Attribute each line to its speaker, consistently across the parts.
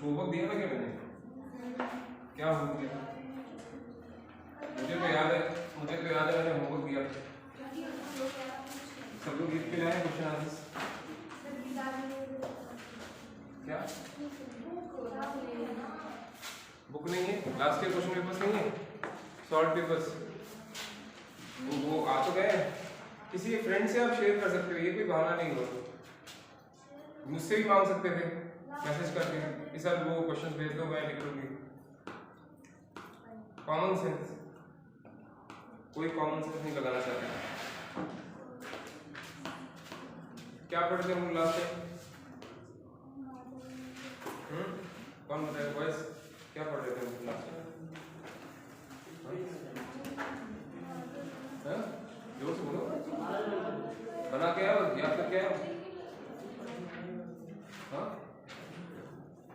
Speaker 1: Homework दिया था क्या मैंने? क्या होमवर्क दिया? मुझे तो याद है मैंने होमवर्क दिया था। सब लोग लिख के लाए क्वेश्चन आंसर्स? क्या बुक नहीं है? लास्ट ईयर क्वेश्चन पेपर्स नहीं है? सॉल्व पेपर्स वो आ तो गए। किसी एक फ्रेंड से आप शेयर कर सकते हो, ये कोई बहाना नहीं हो। मुझसे भी मांग सकते थे मैसेज करके कि सर वो क्वेश्चन भेज दो, मैं लिख लूंगी। कॉमन सेंस, कोई कॉमन सेंस नहीं लगाना चाहता। क्या पढ़ते हम लास्ट में? कौन बताएगा बॉयज, क्या पढ़ रहे थे हम लास्ट में? जोर से बोलो। बना के आओ, याद करके आओ। हाँ,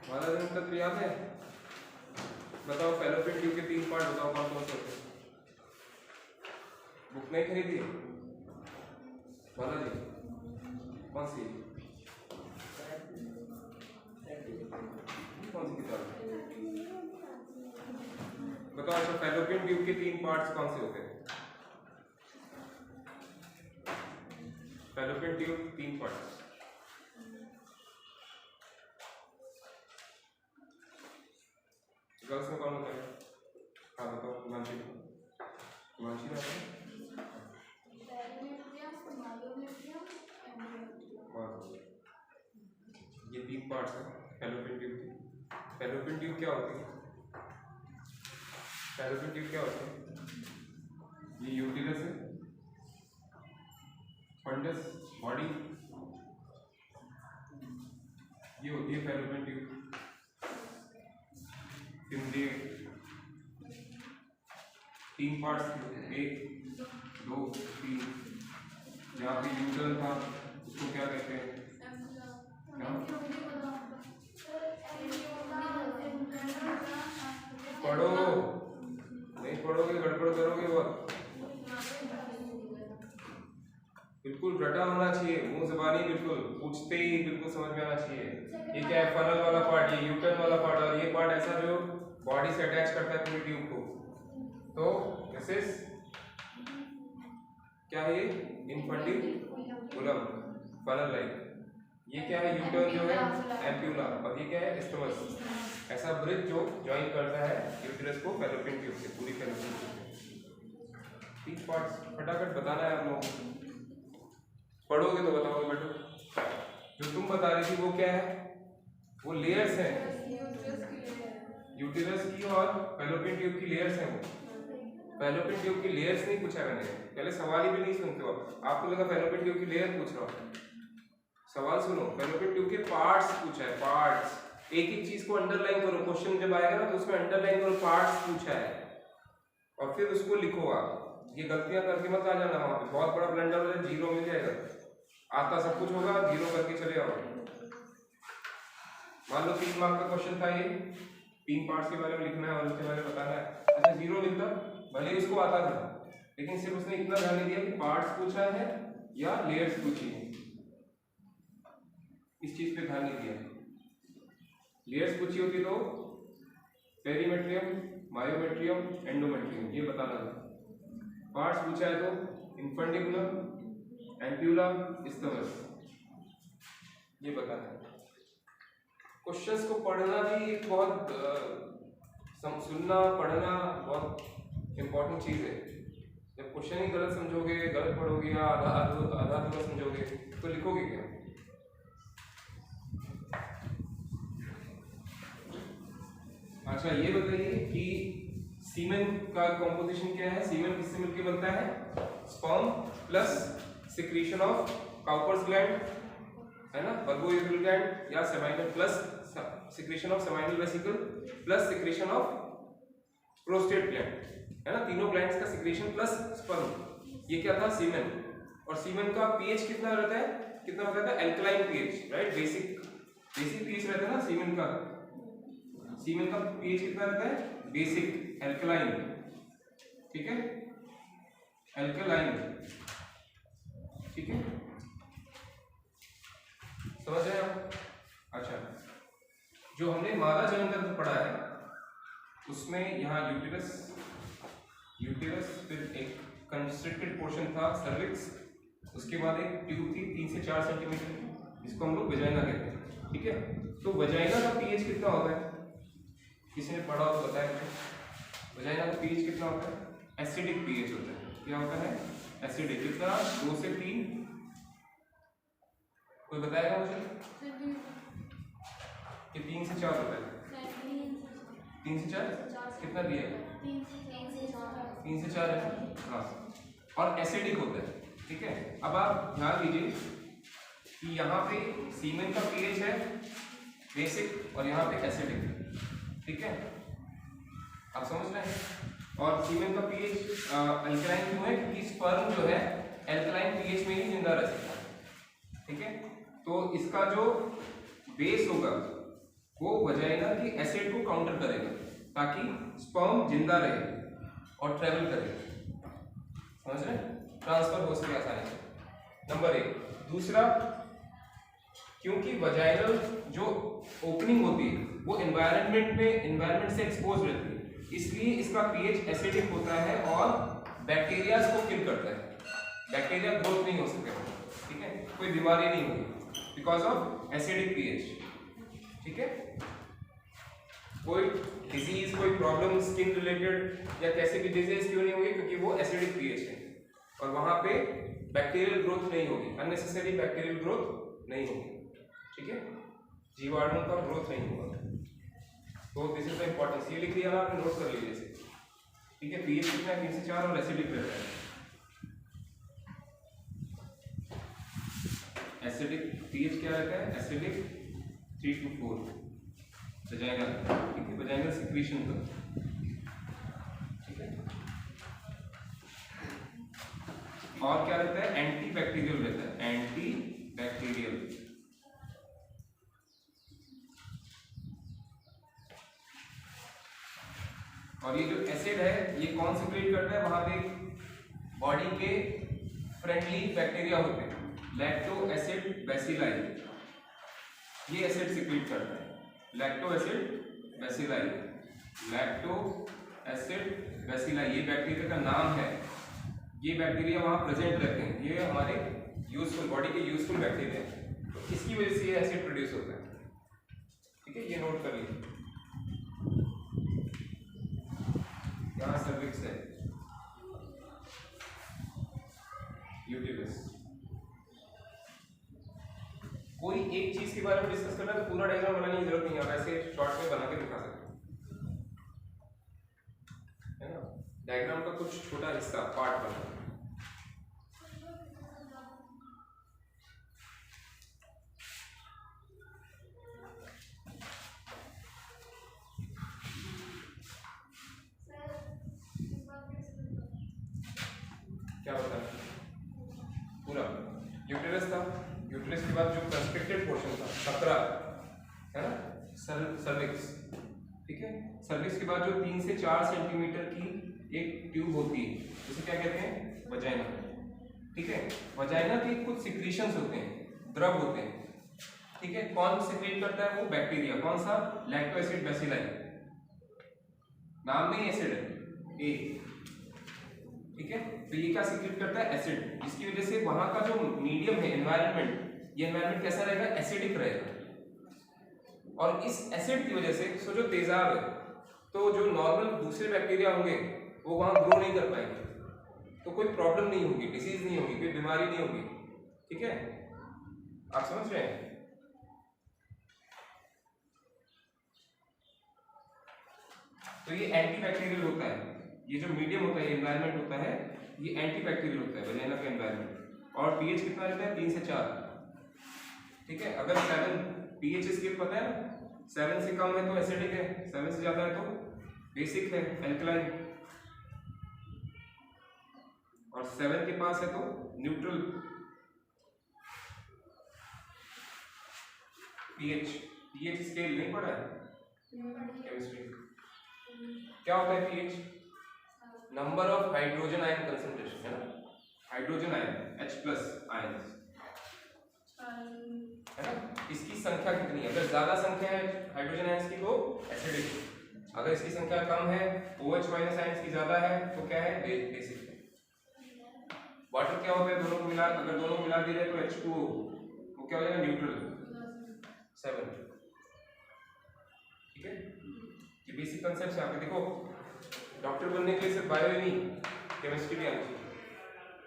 Speaker 1: हमारा दिन तक याद है? बताओ फैलोपियन ट्यूब के 3 पार्ट बताओ, कौन कौन से होते हैं? बुक नहीं खरीदी है बालाजी? कौन सी किताब बताओ? अच्छा, फैलोपियन ट्यूब के 3 पार्ट्स कौन से होते हैं? Fallopian tube 3 parts. गर्ल्स में कौन होता है? हाँ बताओ, हिमांशी ना ये 3 पार्ट्स हैं फैलोपियन ट्यूब के। फैलोपियन ट्यूब क्या होती है? फैलोपियन ट्यूब क्या होती है? ये यूटिलस है, फंडस, बॉडी, ये होती है फैलोपियन ट्यूब। इंद्रिय 3 पार्ट्स, 1 2 3। यहाँ पे यूटरन था, उसको क्या कहते हैं? पढ़ो, नहीं पढ़ोगे गड़बड़ करोगे। बहुत बिल्कुल रटा होना चाहिए, मुंह जबानी बिल्कुल पूछते ही बिल्कुल समझ में आना चाहिए। ये क्या है? फनल वाला पार्ट, ये यूटर्न वाला पार्ट, और ये पार्ट ऐसा जो बॉडी से अटैच करता है पूरी ट्यूब को। तो दिस इज क्या है? Infundibulum, funnel like. ये क्या है? यूटर्न जो है एम्प्यूला, और ये क्या है? स्टमक। ऐसा ब्रिज जो ज्वाइन करता है यूटिलस को फैलोपियन ट्यूब से, पूरी फैलोपियन ट्यूब से। 3 पार्ट्स फटाफट बताना है आप लोगों को। पढ़ोगे तो बताओगे बेटो। जो तुम बता रही थी वो क्या है? वो लेयर्स हैं यूटिलस की और फैलोपियन ट्यूब की, लेयर्स हैं वो। फैलोपियन ट्यूब की लेयर्स नहीं पूछा मैंने, पहले सवाल ही भी नहीं सुनते हो आपको लगा फैलोपियन ट्यूब की लेयर पूछ रहा हूँ। सवाल सुनो, फैलोपियन ट्यूब के पार्ट्स पूछा है, पार्ट्स। एक एक चीज को अंडरलाइन करो, क्वेश्चन जब आएगा ना तो उसमें अंडरलाइन करो, पार्ट्स पूछा है, और फिर उसको लिखो आप। ये गलतियां करके मत आ जाना वहां पे, बहुत बड़ा ब्लंडर हो जाए, 0 मिल जाएगा। आता सब कुछ होगा, 0 करके चले आओ। मान लो 3 मार्क का क्वेश्चन था, ये 3 पार्ट्स के बारे में लिखना है और उसके बारे में बताना है। अच्छा 0 मिलता, भले ही उसको आता था, लेकिन सिर्फ उसने इतना ध्यान नहीं दिया कि पार्ट्स पूछा है या लेयर्स पूछी है, इस चीज पे ध्यान नहीं दिया। लेयर्स पूछी होती तो पेरीमेट्रियम, मायोमेट्रियम, एंडोमेट्रियम ये बताना था। पार्ट्स पूछा है तो इनफंडिबुलम, एम्प्यूला, स्टमक ये बताना है। क्वेश्चंस को पढ़ना भी एक बहुत सुनना पढ़ना बहुत इंपॉर्टेंट चीज है। जब क्वेश्चन ही गलत समझोगे, गलत पढ़ोगे या आधा समझोगे तो लिखोगे क्या? अच्छा ये बताइए कि सीमेन का कंपोजिशन क्या है? सीमेन किससे मिलकर बनता है? Sperm plus secretion of Cowper's gland, है ना, बल्बोइडल ग्लैंड या seminal, plus secretion of seminal vesicle plus secretion of prostate gland, है ना, तीनों ग्लैंड्स का सिक्रीशन प्लस स्पर्म, ये क्या था? सीमेन। और सीमेन का पीएच कितना रहता है? कितना रहता है? Alkaline pH, right, basic pH रहता है ना सीमेन का। सीमेन का पीएच कितना रहता है? बेसिक एल्कलाइन, ठीक है, एल्कलाइन, ठीक है, समझ रहे हैं आप? अच्छा, जो हमने मादा उसमें यहाँ यूटेरस फिर एक कंस्ट्रिक्टेड पोर्शन था सर्विक्स, उसके बाद एक ट्यूब थी 3 से 4 सेंटीमीटर की, जिसको हम लोग वजाइना कहते हैं। ठीक है, तो वजाइना का पीएच कितना होता है, किसी ने पढ़ा हो तो बताया मुझे। वजाइना का पीएच कितना होता है? एसिडिक पीएच होता है। क्या होता है? एसिडिक। कितना? 2 से 3। कोई बताएगा मुझे कि 3 से 4 होता है? 3 से 4 कितना दिया? 3 से 4 है। हाँ, और एसिडिक होता है। ठीक है, अब आप ध्यान दीजिए कि यहाँ पे सीमेन का पीएच है बेसिक और यहाँ पे एसिडिक। ठीक है, आप समझ रहे हैं? और सीमेन का पीएच अल्कलाइन क्यों है? क्योंकि स्पर्म जो है अल्कलाइन पीएच में ही जिंदा रह सकता है। ठीक है, तो इसका जो बेस होगा वो वजाइना की एसिड को काउंटर करेगा ताकि स्पर्म जिंदा रहे और ट्रेवल करे। समझ रहे हैं? ट्रांसफर हो सके आसानी से। नंबर 1। दूसरा, क्योंकि वजाइनल जो ओपनिंग होती है वो एनवायरनमेंट से एक्सपोज रहती है, इसलिए इसका पीएच एसिडिक होता है और बैक्टीरियाज को किल करता है। बैक्टीरिया ग्रोथ नहीं हो सकते। ठीक है, कोई बीमारी नहीं होगी बिकॉज ऑफ एसिडिक पीएच। ठीक है, कोई डिजीज, कोई प्रॉब्लम स्किन रिलेटेड या कैसे भी डिजीज क्यों नहीं होगी? क्योंकि वो एसिडिक पीएच है और वहां पे बैक्टीरियल ग्रोथ नहीं होगी, अननेसेसरी बैक्टीरियल ग्रोथ नहीं होगी। ठीक है, जीवाणुओं का ग्रोथ नहीं होगा। तो दिस इज द इंपॉर्टेंस। ये लिख दिया ना आपने, नोट कर लीजिए इसे। ठीक है, पीएच कितना है? 3 से 4 और एसिडिक रहता है। एसिडिक पीएच क्या रहता है? Acidic 3 to 4 vagina. ठीक है, वजाइनल सिक्रीशन का। ठीक है, और क्या रहता है? एंटी बैक्टीरियल रहता है। Anti bacterial. और ये जो एसिड है ये कौन सिक्रीट करता है? वहां पे बॉडी के फ्रेंडली बैक्टीरिया होते हैं, लैक्टो एसिड बैसिलाई, ये एसिड सिक्रीट करता है। Lacto acid bacilli, lacto acid bacilli, ये बैक्टीरिया का नाम है। ये बैक्टीरिया वहां प्रेजेंट रहते हैं, ये हमारे यूजफुल, बॉडी के यूजफुल बैक्टीरिया है, तो इसकी वजह से ये एसिड प्रोड्यूस होता है। ठीक है, ये नोट कर लीजिए। यहाँ सर्विक्स है, यूटेरस। कोई एक चीज के बारे में डिस्कस करना है तो पूरा डायग्राम बनाने की जरूरत नहीं है, ऐसे शॉर्ट में बना के दिखा सकते हैं, है ना? डायग्राम का कुछ छोटा हिस्सा, पार्ट बना। क्या होता है? पूरा यूटेरस था, यूटेरस के बाद जो कंस्ट्रिक्टेड पोर्शन था सकरा, है ना, सर्विक्स। ठीक है, सर्विक्स के बाद जो 3 से 4 सेंटीमीटर की एक ट्यूब होती है उसे क्या कहते हैं? वजाइना। ठीक है, वजाइना के कुछ सिक्रीशंस होते हैं, द्रव होते हैं। ठीक है, कौन सिक्रीट करता है? वो बैक्टीरिया। कौन सा? लैक्टो एसिड बैसिलाई, नाम में एसिड है ए। ठीक है, तो ये क्या सिक्रीट करता है? एसिड, जिसकी वजह से वहां का जो मीडियम है, एनवायरनमेंट, ये एनवायरनमेंट कैसा रहेगा? एसिडिक रहेगा। और इस एसिड की वजह से जो तेजाब है, तो जो नॉर्मल दूसरे बैक्टीरिया होंगे वो वहां ग्रो नहीं कर पाएंगे, तो कोई प्रॉब्लम नहीं होगी, डिसीज नहीं होगी, कोई बीमारी नहीं होगी। ठीक है, आप समझ रहे हैं? तो ये एंटी बैक्टीरियल होता है, ये जो मीडियम होता है, एनवायरनमेंट होता है, ये एंटी बैक्टीरियल होता है वजाइना का एनवायरनमेंट। और पीएच कितना रहता है? 3 से 4। ठीक है, अगर 7 पीएच इसके पता है ना, 7 से कम है तो एसिडिक है, 7 से ज्यादा है तो बेसिक है, अल्कलाइन, और 7 के पास है तो न्यूट्रल। पीएच स्केल नहीं पढ़ा है केमिस्ट्री? क्या होता है pH? Number of hydrogen ion concentration, है ना, हाइड्रोजन आयन H+ आयन, है ना, इसकी संख्या कितनी है? अगर ज्यादा संख्या है हाइड्रोजन आयन की तो एसिडिक, अगर इसकी संख्या कम है, OH माइनस आयंस की ज्यादा है, तो क्या है, बेसिक है। वाटर क्या होता है, दोनों को मिला, अगर दोनों को मिला दिया जाए तो H2O, वो क्या हो जाएगा, न्यूट्रल 7। ठीक है, ये बेसिक कंसेप्ट है। आपके देखो, डॉक्टर बनने के लिए सिर्फ बायो ही नहीं, केमिस्ट्री भी आनी चाहिए।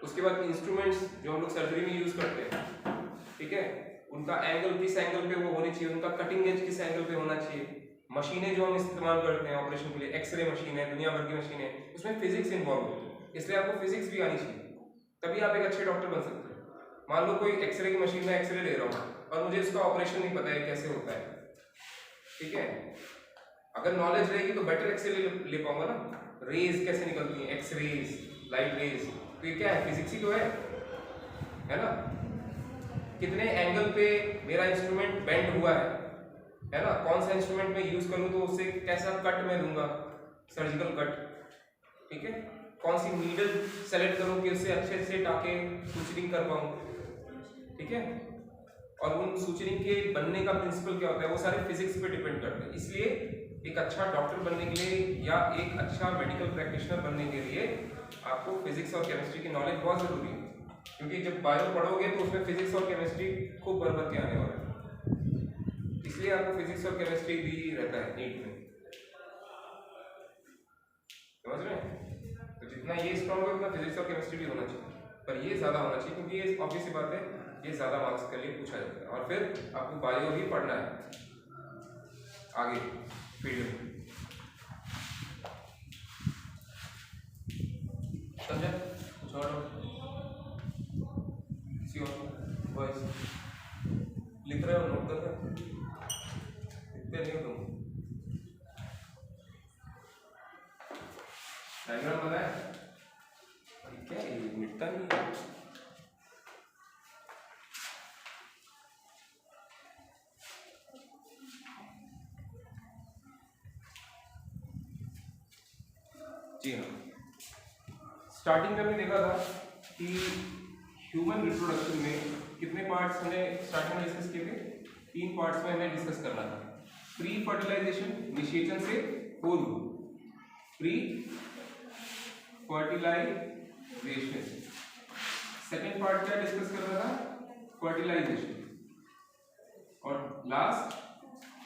Speaker 1: उसके बाद इंस्ट्रूमेंट्स जो हम लोग सर्जरी में यूज करते हैं, ठीक है, उनका एंगल किस एंगल पे वो होनी चाहिए, उनका कटिंग एज किस एंगल पे होना चाहिए। मशीनें जो हम इस्तेमाल करते हैं ऑपरेशन के लिए, एक्सरे मशीन है, दुनिया भर की मशीन है, उसमें फिजिक्स इन्वॉल्व है, इसलिए आपको फिजिक्स भी आनी चाहिए, तभी आप एक अच्छे डॉक्टर बन सकते हैं। मान लो कोई एक्सरे की मशीन में एक्सरे ले रहा हूँ और मुझे इसका ऑपरेशन नहीं पता है कैसे होता है, ठीक है, अगर नॉलेज रहेगी तो बेटर एक्सरे ले पाऊंगा ना, रेज कैसे निकलती हैं, एक्स रेज, लाइट रेज, तो ये क्या है, फिजिक्स ही तो है ना। कितने एंगल पे मेरा इंस्ट्रूमेंट बेंड हुआ है ना, कौन सा इंस्ट्रूमेंट मैं यूज करूं तो उससे कैसा कट मैं दूंगा, सर्जिकल कट, ठीक है, कौन सी नीडल सेलेक्ट करूं कि उससे अच्छे से टाके सूचरिंग कर पाऊं, ठीक है, और उन सूचरिंग के बनने का प्रिंसिपल क्या होता है, वो सारे फिजिक्स पे डिपेंड करते हैं। इसलिए एक अच्छा डॉक्टर बनने के लिए या एक अच्छा मेडिकल प्रैक्टिशनर बनने के लिए आपको फिजिक्स और केमिस्ट्री की नॉलेज बहुत जरूरी है, क्योंकि जब बायो पढ़ोगे तो उसमें फिजिक्स और केमिस्ट्री खूब भर भर के आने वाला है, इसलिए आपको फिजिक्स और केमिस्ट्री भी रहता है नीट में, समझ रहे हैं। तो जितना ये स्ट्रॉन्ग है उतना फिजिक्स और केमिस्ट्री भी होना चाहिए, पर ये ज्यादा होना चाहिए क्योंकि ये ऑब्वियस सी बात है, ये ज्यादा मार्क्स के लिए पूछा जाता है। और फिर आपको बायो भी पढ़ना है आगे फील्ड में, समझा, कुछ और किसी और वॉइस लिख रहे हो, नोट कर रहे हो, लिखते नहीं हो तुम, डायग्राम बनाया क्या, ये मिटता नहीं है। जी हाँ, स्टार्टिंग में हमने देखा था कि ह्यूमन रिप्रोडक्शन में कितने पार्ट्स हमने स्टार्टिंग में डिस्कस किए थे, 3 पार्ट्स में हमें डिस्कस करना था। प्री फर्टिलाइजेशन, निषेचन से पूर्व, प्री फर्टिलाइजेशन। सेकेंड पार्ट क्या डिस्कस करना था, फर्टिलाइजेशन, और लास्ट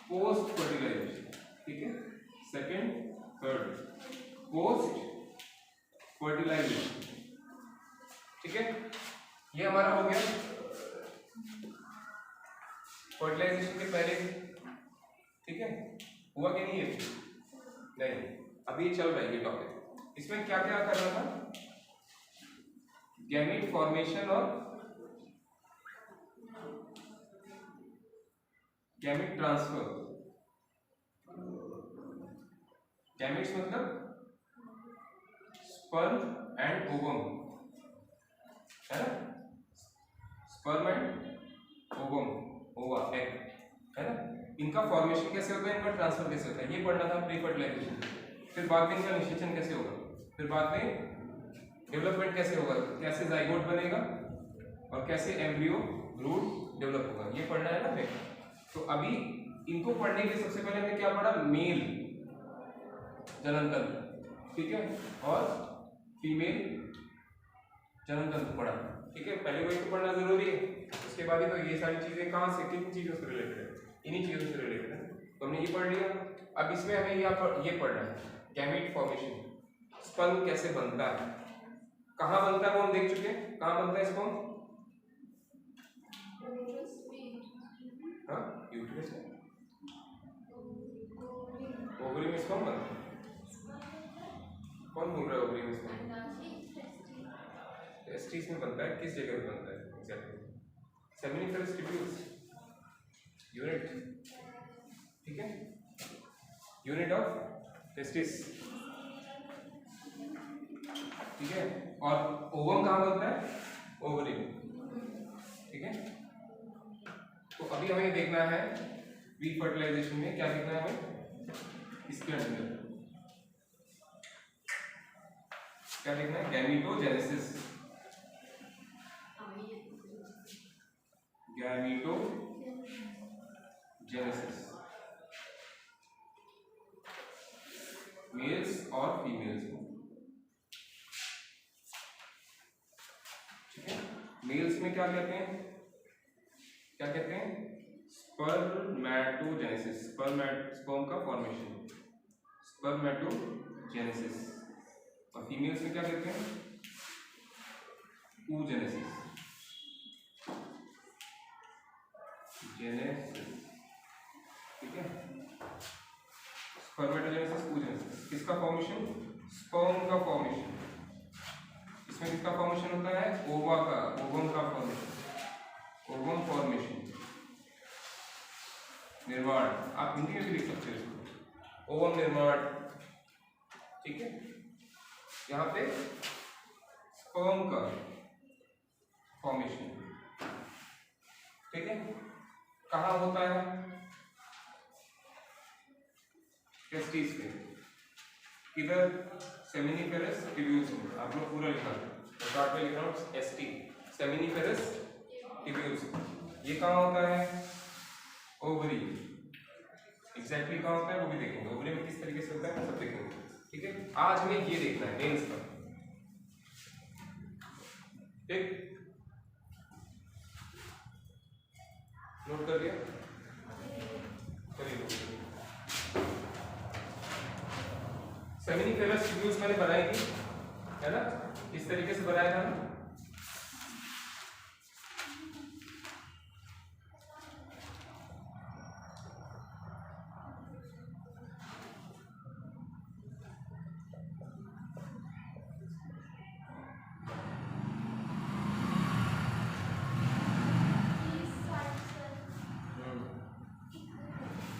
Speaker 1: पोस्ट फर्टिलाइजेशन, ठीक है, सेकेंड थर्ड पोस्ट फर्टिलाइजेशन, ठीक है, ये हमारा हो गया फर्टिलाइजेशन के पहले, ठीक है, हुआ कि नहीं, ये नहीं, अभी ये चल रहा है ये टॉपिक। इसमें क्या क्या करना था, गैमीट फॉर्मेशन और गैमीट ट्रांसफर। गैमीट्स मतलब स्पर्म एंड ओवम, है ना, स्पर्म एंड ओवम, ओवा, एग, है ना, इनका फॉर्मेशन कैसे होता है, इनका ट्रांसफर कैसे होता है, ये पढ़ना था प्री फर्टिलाइजेशन। फिर बाद में इनका निषेचन कैसे होगा, फिर बाद में डेवलपमेंट कैसे होगा, कैसे जाइगोट बनेगा और कैसे एम्ब्रियो ब्रूड डेवलप होगा, ये पढ़ना है ना फिर। तो अभी इनको पढ़ने के लिए सबसे पहले हमने क्या पढ़ा, मेल जनन तंत्र, ठीक है, और फीमेल जनन तंत्र पढ़ा, ठीक है, पहले वही तो पढ़ना जरूरी है, उसके बाद ही तो ये सारी चीजें कहाँ से, किन चीजों से रिलेटेड है, इन्हीं चीजों से रिलेटेड है, तो हमने ये पढ़ लिया। अब इसमें हमें ये पढ़ना है गैमीट फॉर्मेशन, स्पर्म कैसे बनता है, कहाँ बनता है वो हम देख चुके हैं, कहाँ बनता है स्पर्म, हाँ, यूट्रस में, ओवरी में स्पर्म बनता है, कौन बोल रहा है ओवरी में स्पर्म, टेस्टिस में बनता है, किस जगह पे बनता है एग्जैक्टली, सेमिनिफेरस ट्यूब्यूल्स यूनिट, ठीक है, यूनिट ऑफ टेस्टिस, ठीक है, और ओवम कहाँ बनता है, ओवरी में, ठीक है। तो अभी हमें ये देखना है प्री फर्टिलाइजेशन में क्या देखना है हमें, इसके अंदर क्या देखना है, गैमीटोजेनेसिस, गैमीटोजेनेसिस, और फीमेल्स में, ठीक है। मेल्स में क्या कहते हैं, क्या कहते हैं, स्पर्मेटोजेनेसिस, स्पर्म का फॉर्मेशन, स्पर्मेटोजेनेसिस। और फीमेल्स में क्या कहते हैं, oogenesis, जेनेसिस, ठीक है। स्पर्मेटोजेनेसिस, oogenesis, किसका फॉर्मेशन, स्पर्म का फॉर्मेशन। इसमें किसका फॉर्मेशन होता है, ओवा का, ओवम का फॉर्मेशन, ओवम फॉर्मेशन, निर्माण, आप हिंदी में भी लिख सकते हो इसको, ओवम निर्माण, ठीक है। यहाँ पे स्पर्म का फॉर्मेशन, ठीक है। कहाँ होता है, टेस्टिस पे, किधर, सेमिनिफेरस ट्यूब्यूल्स में, आप लोग पूरा लिखा चार्ट में लिखा हूँ एसटी, सेमिनिफेरस ट्यूब्यूल्स। ये कहाँ होता है, ओवरी, एग्जैक्टली कहाँ होता है वो भी देखेंगे, ओवरी में किस तरीके से होता है सब देखेंगे, ठीक है। आज हमें ये देखना है मेंस का, ठीक, नोट कर लिया, चलिए। सेमिनिफेरस ट्यूब्यूल्स मैंने बनाई थी, है ना, इस तरीके से बनाया था ना।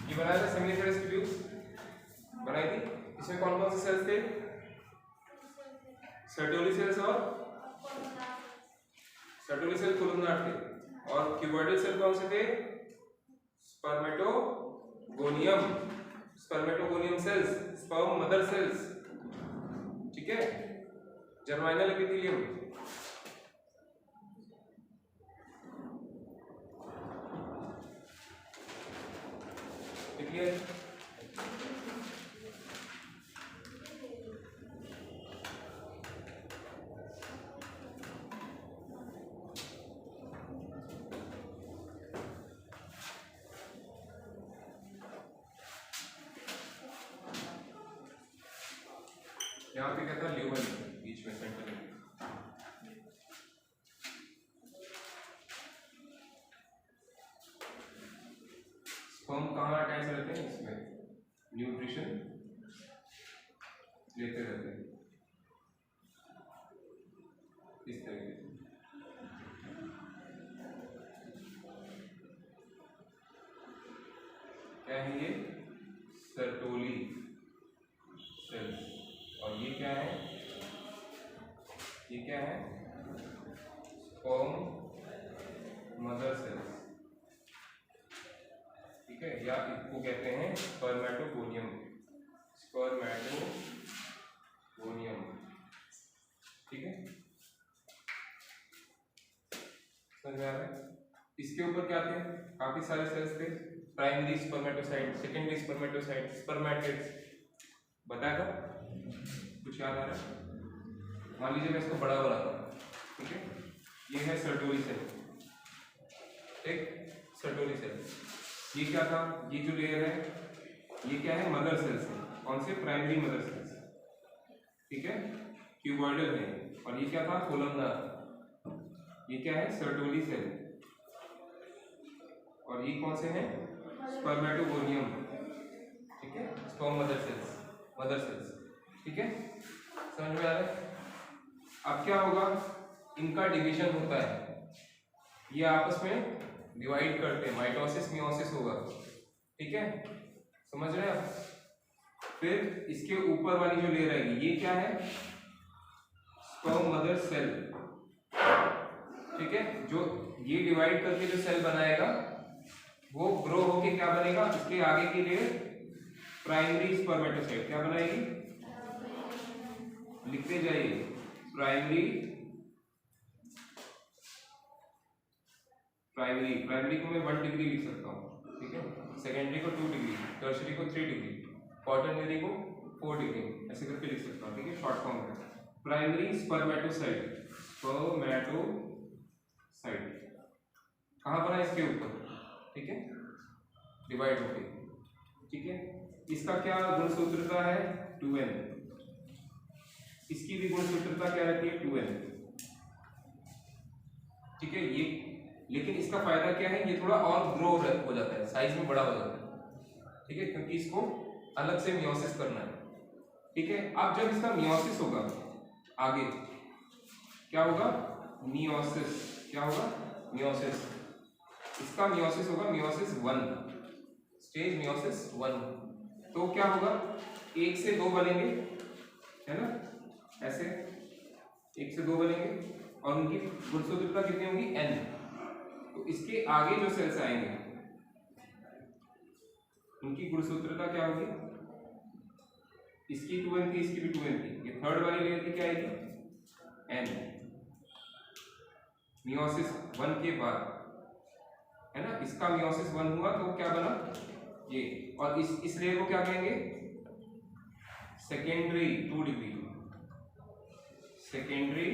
Speaker 1: ये बनाया था सेमिनिफेरस ट्यूब्यूल्स, बनाई थी। इसमें कौन कौन से सेल्स थे, सर्टोली सेल्स और सर्टोली सेल कोलुमनार थे, और क्यूबॉइडल सेल कौन से थे, spermatogonium, spermatogonium cells, sperm mother cells, ठीक है। Germinal epithelium, clear. यहाँ पे क्या था, ल्यूमन बीच में सेंटर में, स्पर्म कहाँ अटैच रहते हैं, इसमें न्यूट्रिशन लेते रहते हैं इस तरीके से। क्या है ये, सर्टोली सेल्स, और ये क्या है, ये क्या है, स्पर्म मदर सेल्स, ठीक है। या इसको कहते हैं स्पर्मेटोगोनियम, स्पर्मेटोगोनियम, ठीक है, समझ में आ रहा है। इसके ऊपर क्या थे, काफी सारे सेल्स थे, primary spermatocyte, secondary spermatocyte, spermatids, बताया था, कुछ याद आ रहा है। मान लीजिए मैं इसको बड़ा बनाता हूँ, ठीक है। ये है सर्टोली सेल, ठीक, सर्टोली सेल। ये क्या था, ये जो लेयर है ये क्या है, मदर सेल्स है, कौन से, प्राइमरी मदर सेल्स, ठीक है, क्यूबॉइडल है। और ये क्या था, कोलमनार, ये क्या है, सर्टोली सेल, और ये कौन से हैं, स्पर्मेटोगोनियम, ठीक है, स्पर्म मदर सेल्स, ठीक है, समझ में आ रहा है। अब क्या होगा, इनका डिवीजन होता है, ये आपस में डिवाइड करते हैं, माइटोसिस मियोसिस होगा, ठीक है, समझ रहे हैं आप। फिर इसके ऊपर वाली जो लेयर आएगी ये क्या है, स्पर्म मदर सेल, ठीक है। जो ये डिवाइड करके जो सेल बनाएगा वो ग्रो होके क्या बनेगा, इसके आगे की लेयर प्राइमरी स्पर्मेटोसाइट क्या बनाएगी, लिखते जाइए, प्राइमरी को मैं 1 डिग्री लिख सकता हूँ, ठीक है, सेकेंडरी को 2 डिग्री, टर्शियरी को 3 डिग्री, क्वाटरनरी को 4 डिग्री ऐसे करके लिख सकता हूँ, ठीक है, शॉर्ट फॉर्म में। प्राइमरी स्पर्मेटोसाइट, स्पर्मेटोसाइट कहाँ बना, इसके ऊपर, ठीक है, डिवाइड हो गई, ठीक है। इसका क्या गुणसूत्रता है, 2n, इसकी भी गुणसूत्रता क्या रहती है, 2n, ठीक है। ये लेकिन इसका फायदा क्या है, ये थोड़ा और ग्रो हो जाता है, साइज में बड़ा हो जाता है, ठीक है, क्योंकि इसको अलग से मियोसिस करना है, ठीक है। अब जब इसका मियोसिस होगा आगे क्या होगा, मियोसिस, क्या होगा, मियोसिस, इसका मियोसिस होगा मियोसिस 1, स्टेज मियोसिस 1। तो क्या होगा, 1 से 2 बनेंगे, है ना, ऐसे 1 से 2 बनेंगे और उनकी गुणसूत्रता कितनी होगी, n। तो इसके आगे जो सेल्स आएंगे उनकी गुणसूत्रता क्या होगी, इसकी 2n थी, इसकी भी 2n थी, ये थर्ड वाली लेयर की क्या आएगी, n, मियोसिस 1 के बाद, है ना। इसका मियोसिस 1 हुआ तो क्या बना ये, और इस लेयर को क्या कहेंगे, secondary 2 degree, secondary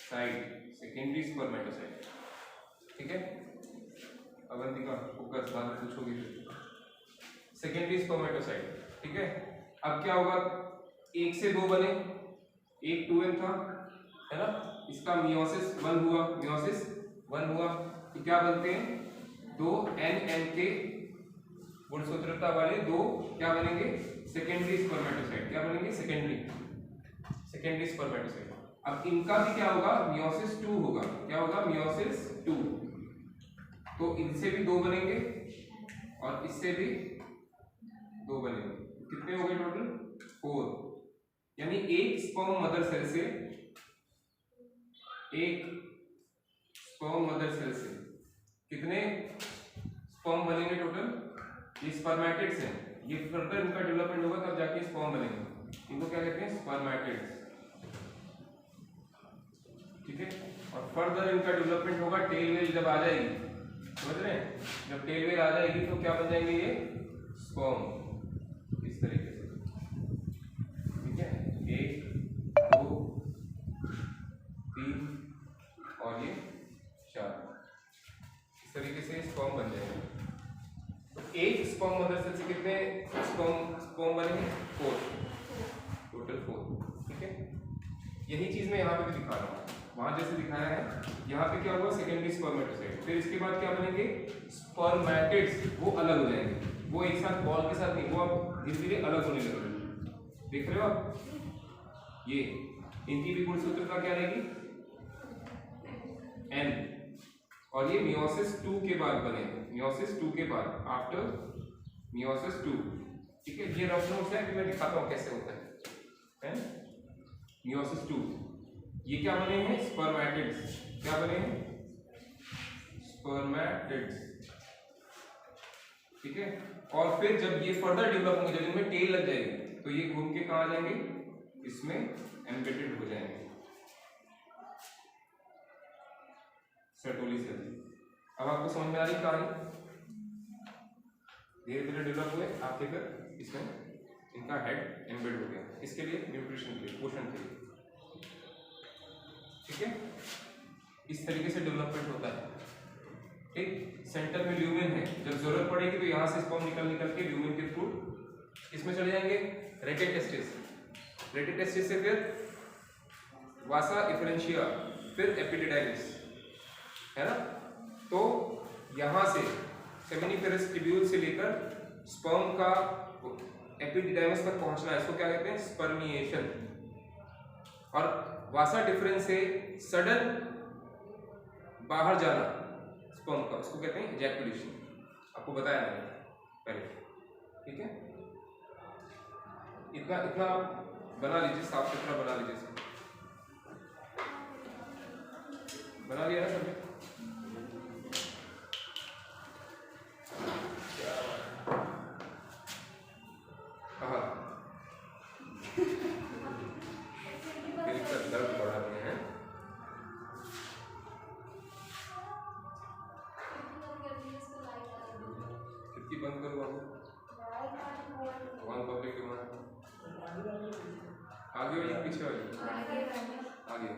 Speaker 1: spermatocyte, secondary spermatocyte, ठीक है। अवंतिका फोकस, बाद में पूछोगी, सेकेंडरी स्पर्मेटोसाइट, ठीक है। अब क्या होगा, 1 से 2 बने, एक 2n था, है ना, इसका मियोसिस 1 हुआ, मियोसिस 1 हुआ तो क्या बनते हैं, 2 n के गुणसूत्रता वाले 2 क्या बनेंगे, सेकेंडरी स्पर्मेटोसाइट, क्या बनेंगे, सेकेंडरी स्पर्मेटोसाइट। अब इनका भी क्या होगा, मियोसिस 2 होगा, क्या होगा, मियोसिस 2, तो इनसे भी 2 बनेंगे और इससे भी 2 बनेंगे, कितने हो गए टोटल, 4। यानी एक स्पर्म मदर सेल से, एक स्पर्म मदर सेल से कितने स्पर्म बनेंगे टोटल, ये स्पर्मेटिड्स हैं, ये फर्दर इनका डेवलपमेंट होगा तब जाके स्पर्म बनेंगे, इनको क्या कहते हैं, स्पर्मेटिड्स, ठीक है। और फर्दर इनका डेवलपमेंट होगा, टेल वेल जब आ जाएगी, समझ रहे हैं, जब टेल वेल आ जाएगी तो क्या बन जाएंगे, ये स्पर्म, इस तरीके से, ठीक है, 1 2 3 और ये 4, इस तरीके से स्पर्म बन जाएंगे। तो एक स्पर्म मदर सेल से कितने स्पर्म बनेंगे, 4, टोटल 4, ठीक है। यही चीज मैं यहाँ पे भी दिखा रहा हूँ, वहां जैसे दिखाया है, यहाँ पे क्या होगा, सेकेंडरी स्पर्मेटोसाइट, फिर इसके बाद क्या बनेंगे, स्पर्मेटिड्स, वो अलग हो जाएंगे, वो एक साथ बॉल के साथ नहीं, वो अब धीरे धीरे अलग होने लगेंगे, देख रहे हो आप, ये इनकी भी गुणसूत्रता क्या रहेगी, n, और ये मियोसिस 2 के बाद बने, मियोसिस 2 के बाद, आफ्टर मियोसिस 2, ठीक है। ये रफ नोट्स है, कि मैं दिखाता हूँ कैसे होता है, मियोसिस 2, ये क्या बने हैं, स्पर्मेटिड्स, क्या बने हैं, स्पर्मेटिड्स, ठीक है। और फिर जब ये फर्दर डेवलप होंगे, जब इनमें टेल लग जाएगी तो ये घूम के कहाँ आ जाएंगे, इसमें एम्बेडेड हो जाएंगे, सर्टोली सेल। अब आपको समझ में आ रही कहानी, धीरे धीरे डेवलप हुए, आपके फिर इसमें इनका हेड एम्बेड हो गया, इसके लिए न्यूट्रिशन के लिए, पोषण के लिए, ठीक है। इस तरीके से डेवलपमेंट होता है, ठीक। सेंटर में ल्यूमेन है, जब जरूरत पड़ेगी तो यहाँ से स्पर्म निकल के ल्यूमेन के थ्रू इसमें चले जाएंगे, रेटेटेस्टिस, रेटेटेस्टिस से फिर वासा इफरेंशिया, फिर एपिडिडाइमिस, है ना। तो यहाँ से सेमिनिफेरस ट्यूब्यूल से लेकर स्पर्म का एपिडिडाइमिस तक पहुंचना है, इसको क्या कहते हैं, स्पर्मिएशन। और वासा डिफरेंस से सडन बाहर जाना स्पर्म का, उसको कहते हैं इजैकुलेशन, आपको बताया मैंने पहले, ठीक है। इतना इतना बना लीजिए, साफ सुथरा बना लीजिए, बना लिया ना सबने, हाँ, दर्द बढ़ा रहे हैं, बंद करो वन पब्लिक डिमांड आगे वाली पीछे वाली आगे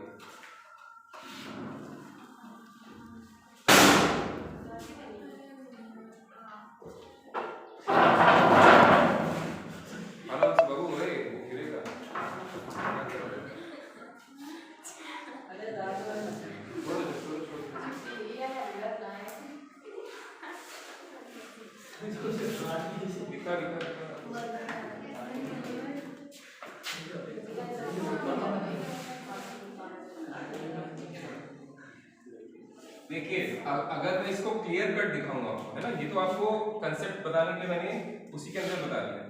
Speaker 1: देखिए अगर मैं इसको क्लियर कट दिखाऊंगा आपको, है ना, ये तो आपको कंसेप्ट बताने के लिए मैंने उसी के अंदर बता दिया,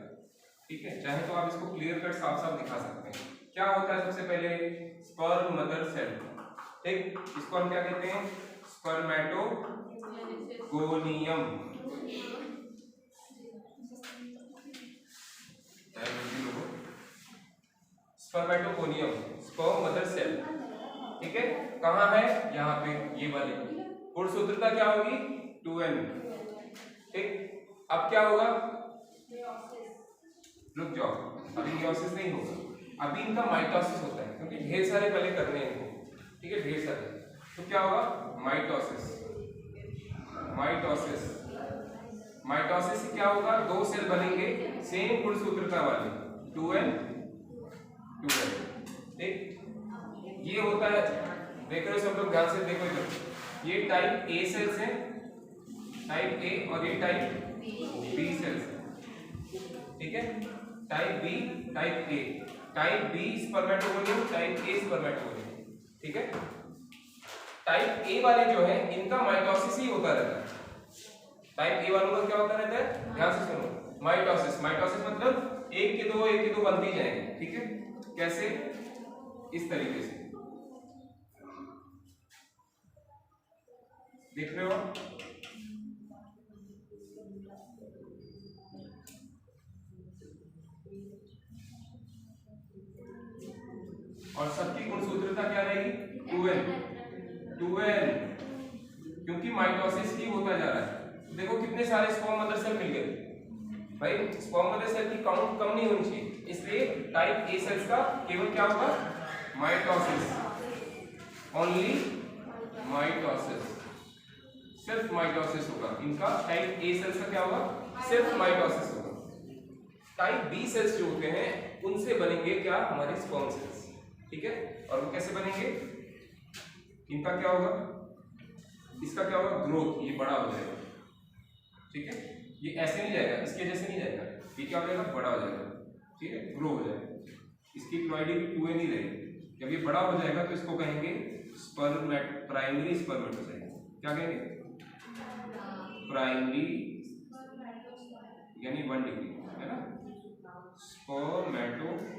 Speaker 1: ठीक है। चाहे तो आप इसको क्लियर कट साफ साफ दिखा सकते हैं। क्या होता है सबसे पहले स्पर्म मदर सेल, ठीक, इसको हम क्या कहते हैं, spermatogonium, spermatogonium sperm mother cell, ठीक है। कहाँ है, यहाँ पे, ये वाले। गुणसूत्रता क्या होगी 2n, ठीक। अब क्या होगा, रुक जाओ, अभी मियोसिस नहीं होगा, अभी इनका माइटोसिस होता है, क्योंकि ढेर सारे पहले करने हैं इनको, ठीक है, ढेर सारे। तो क्या होगा, माइटोसिस, माइटोसिस, माइटोसिस से क्या होगा, दो सेल बनेंगे सेम गुणसूत्रता वाले 2n 2n, ठीक। ये होता है, देख रहे हो सब लोग, ध्यान से देखो इधर, ये टाइप ए सेल्स हैं, टाइप ए, और ये टाइप बी सेल्स हैं, ठीक है। Type B, type A, type B spermatogonium, type A spermatogonium, ठीक है। टाइप ए वाले जो है इनका माइटोसिस ही होता रहता है। टाइप ए वालों का क्या होता रहता है, ध्यान से सुनो, माइटोसिस, माइटोसिस मतलब एक के दो बनते ही जाएंगे, ठीक है। कैसे, इस तरीके से देख रहे हो, और सबकी गुणसूत्रता क्या रहेगी 2n, 2n, क्योंकि माइटोसिस ही होता जा रहा है। देखो कितने सारे स्पर्म मदर सेल मिल गए भाई, स्पर्म मदर सेल की काउंट कम नहीं होनी चाहिए, इसलिए टाइप ए सेल्स का केवल क्या होगा, माइटोसिस, ओनली माइटोसिस, सिर्फ माइटोसिस होगा इनका। टाइप ए सेल्स का क्या होगा, सिर्फ माइटोसिस होगा। टाइप बी सेल्स जो होते हैं उनसे बनेंगे क्या, हमारे स्पर्म सेल्स, ठीक है। और वो कैसे बनेंगे, इनका क्या होगा, इसका क्या होगा, ग्रोथ, ये बड़ा हो जाएगा, ठीक है। ये ऐसे नहीं जाएगा, इसके जैसे नहीं जाएगा, ये क्या हो जाएगा, बड़ा हो जाएगा, ठीक है, ग्रो हो जाएगा। इसकी प्लॉइडी भी 2n ही रहेगी। जब ये बड़ा हो जाएगा तो इसको कहेंगे प्राइमरी स्पर्मेटोसाइट, क्या कहेंगे, प्राइमरी यानी 1 डिग्री, है ना, स्पर्मेटोसाइट,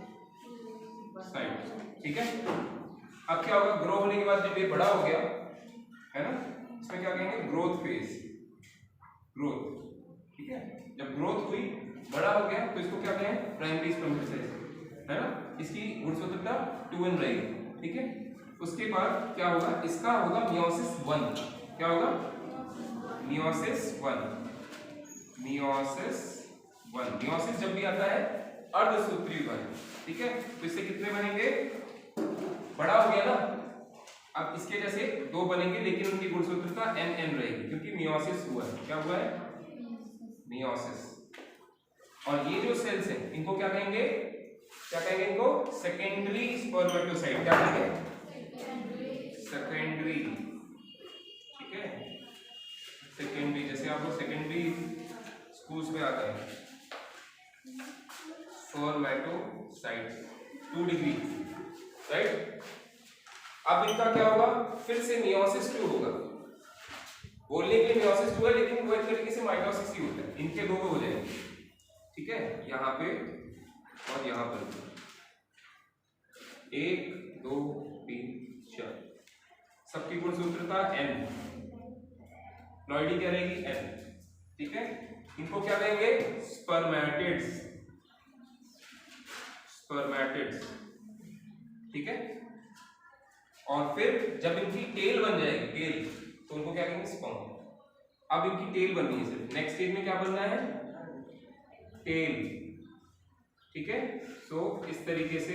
Speaker 1: ठीक है। अब क्या होगा, ग्रो होने के बाद जब ये बड़ा हो गया, है ना, इसमें क्या कहेंगे, ग्रोथ फेज, ग्रोथ, ठीक है। जब ग्रोथ हुई, बड़ा हो गया, तो इसको क्या कहें, प्राइमरी स्पर्मेटोसाइट, है ना। इसकी गुणसूत्रता 2n रहेगी, ठीक है। उसके बाद क्या होगा, इसका होगा मियोसिस 1, क्या होगा, मियोसिस 1, मियोसिस 1, मियोसिस जब भी आता है अर्धसूत्री विभाजन, ठीक है। तो इससे कितने बनेंगे, बड़ा हो गया ना, अब इसके जैसे दो बनेंगे, लेकिन उनकी गुणसूत्रता n रहेगी, क्योंकि मियोसिस हुआ है, क्या हुआ है, मियोसिस। और ये जो सेल्स हैं इनको क्या कहेंगे, इनको सेकेंडरी स्पर्मेटोसाइट, क्या कहेंगे, सेकेंडरी, ठीक है, सेकेंडरी, जैसे आप लोग सेकेंडरी स्कूल्स में आते हैं, स्पर्मेटोसाइट 2 डिग्री, राइट। अब इनका क्या होगा, फिर से मियोसिस 2 होगा, बोलने के लिए मियोसिस 2 है, लेकिन वो एक तरीके से माइटोसिस ही होता है। इनके दो हो जाएंगे, ठीक है, यहाँ पे और यहाँ पर 1 2 3 4, सबकी गुणसूत्रता n, प्लॉइडी क्या रहेगी n, ठीक है। इनको क्या कहेंगे, स्पर्मेटिड्स, स्पर्मेटिड्स, ठीक है। और फिर जब इनकी टेल बन जाएगी, टेल, तो उनको क्या कहेंगे, स्पर्म। अब इनकी टेल बननी है सिर्फ। नेक्स्ट स्टेज में क्या बनना है? टेल। ठीक है, सो इस तरीके से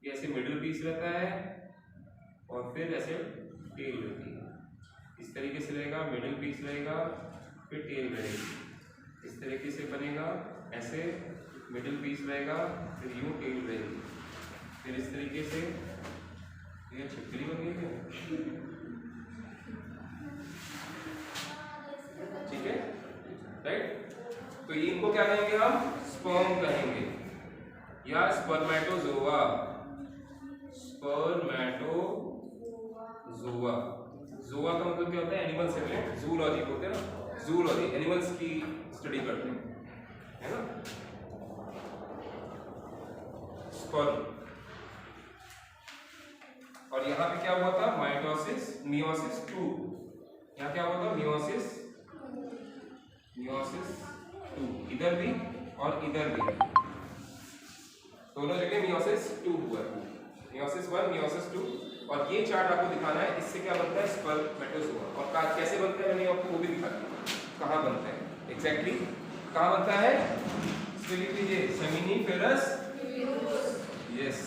Speaker 1: ये ऐसे मिडिल पीस रहता है और फिर ऐसे टेल रहती है। इस तरीके से रहेगा, मिडिल पीस रहेगा, फिर टेल रहेगी। इस तरीके से बनेगा, ऐसे मिडिल पीस रहेगा, फिर यूं टेल रहेगी, फिर इस तरीके से ये छिपकली बन गई है। ठीक है, राइट। तो ये इनको क्या कहेंगे हम? स्पर्म कहेंगे या स्पर्मेटोजोआ। स्पर्मेटोजोआ, जोआ का मतलब क्या होता है? एनिमल से रिलेटेड, जूलॉजी होते हैं ना, जूलॉजी एनिमल्स की स्टडी करते हैं, है ना। स्पर्म। और यहाँ पे क्या हुआ था? Mitosis, meiosis 2। यहाँ क्या हुआ था? मियोसिस 2, इधर भी और इधर भी, दोनों जगह मियोसिस 2 हुआ है। Meiosis 1, meiosis 2। और ये चार्ट आपको दिखाना है, इससे क्या बनता है? स्पर्मेटोजोआ। और कैसे बनता है मैंने आपको वो भी दिखा दिया, कहाँ बनता है एग्जैक्टली, कहाँ बनता है? इसमें लिख लीजिए, seminiferous, yes,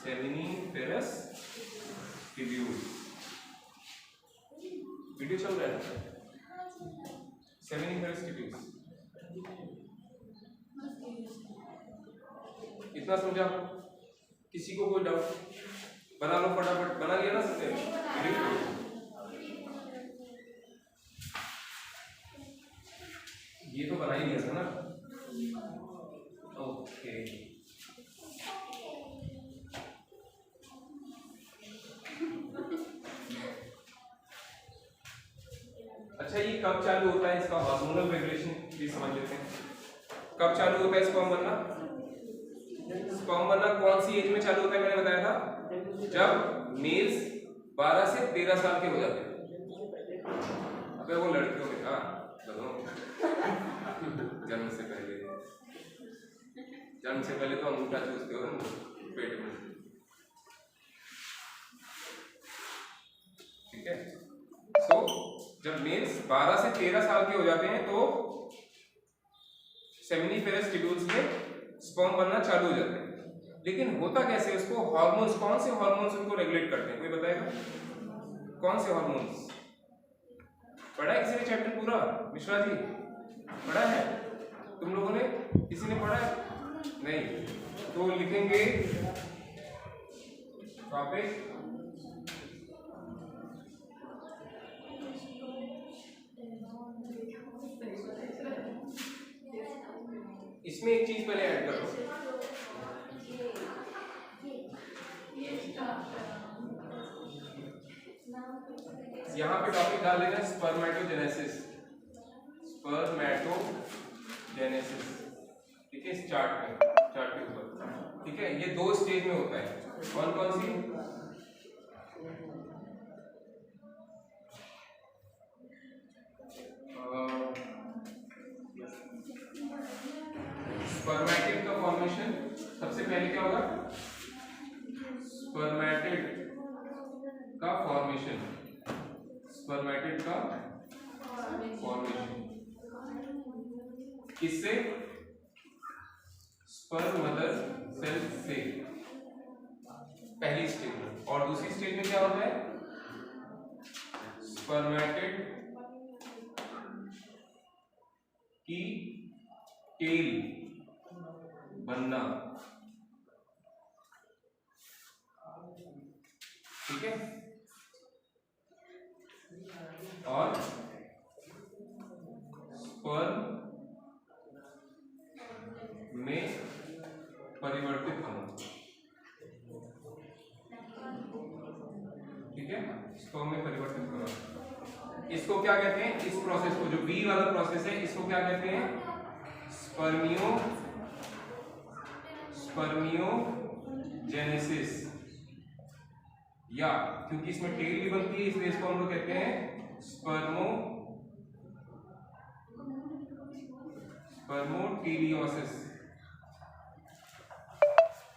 Speaker 1: seminiferous tubule. Video चल रहा है? सेमिनिफेरस ट्यूब्यूल्स, इतना समझा? किसी को कोई डाउट? बना लो फटाफट, बना लिया ना सबने? ये तो बना ही लिया था ना। ओके, अच्छा ये कब चालू होता है? इसका हार्मोनल रेगुलेशन भी समझ लेते हैं। कब चालू होता है स्पर्म बनना? स्पर्म बनना कौन सी एज में चालू होता है? मैंने बताया था जब मेल्स 12 से 13 साल के हो जाते हैं। अबे वो लड़कियों के, हाँ जन्म से पहले तो अंगूठा चूसते हो पेट में। ठीक है, सो जब मेल्स 12 से 13 साल के हो जाते हैं तो सेमिनिफेरस ट्यूब्यूल्स में स्पर्म बनना चालू हो जाता है। लेकिन होता कैसे? उसको हार्मोन्स, कौन से हार्मोन्स उनको रेगुलेट करते हैं? कोई बताएगा कौन से हार्मोन्स? पढ़ा है किसी ने चैप्टर पूरा? मिश्रा जी पढ़ा है? तुम लोगों ने, किसी ने पढ़ा है? नहीं, तो लिखेंगे टॉपिक इसमें एक चीज पहले ऐड करो, यहाँ पे टॉपिक डाल देना स्पर्मेटोजेनेसिस। स्पर्मेटोजेनेसिस, ठीक है, इस चार्ट के ऊपर। ठीक है, ये 2 स्टेज में होता है। कौन कौन सी? स्पर्मेटिड का फॉर्मेशन सबसे पहले क्या होगा? स्पर्मेटिड का फॉर्मेशन, स्पर्मेटिड का फॉर्मेशन किससे? स्पर्म मदर सेल से, पहली स्टेज में। और दूसरी स्टेज में क्या होता है? स्पर्मेटिड की टेल बनना। ठीक है, और स्पर्म में परिवर्तित होना। ठीक है, स्पर्म में परिवर्तित होना, इसको क्या कहते हैं? इस प्रोसेस को, जो बी वाला प्रोसेस है, इसको क्या कहते हैं? स्पर्मियोजेनेसिस। या क्योंकि इसमें टेल भी बनती है इसलिए इसको हम लोग कहते हैं स्पर्मोटीलियोसिस।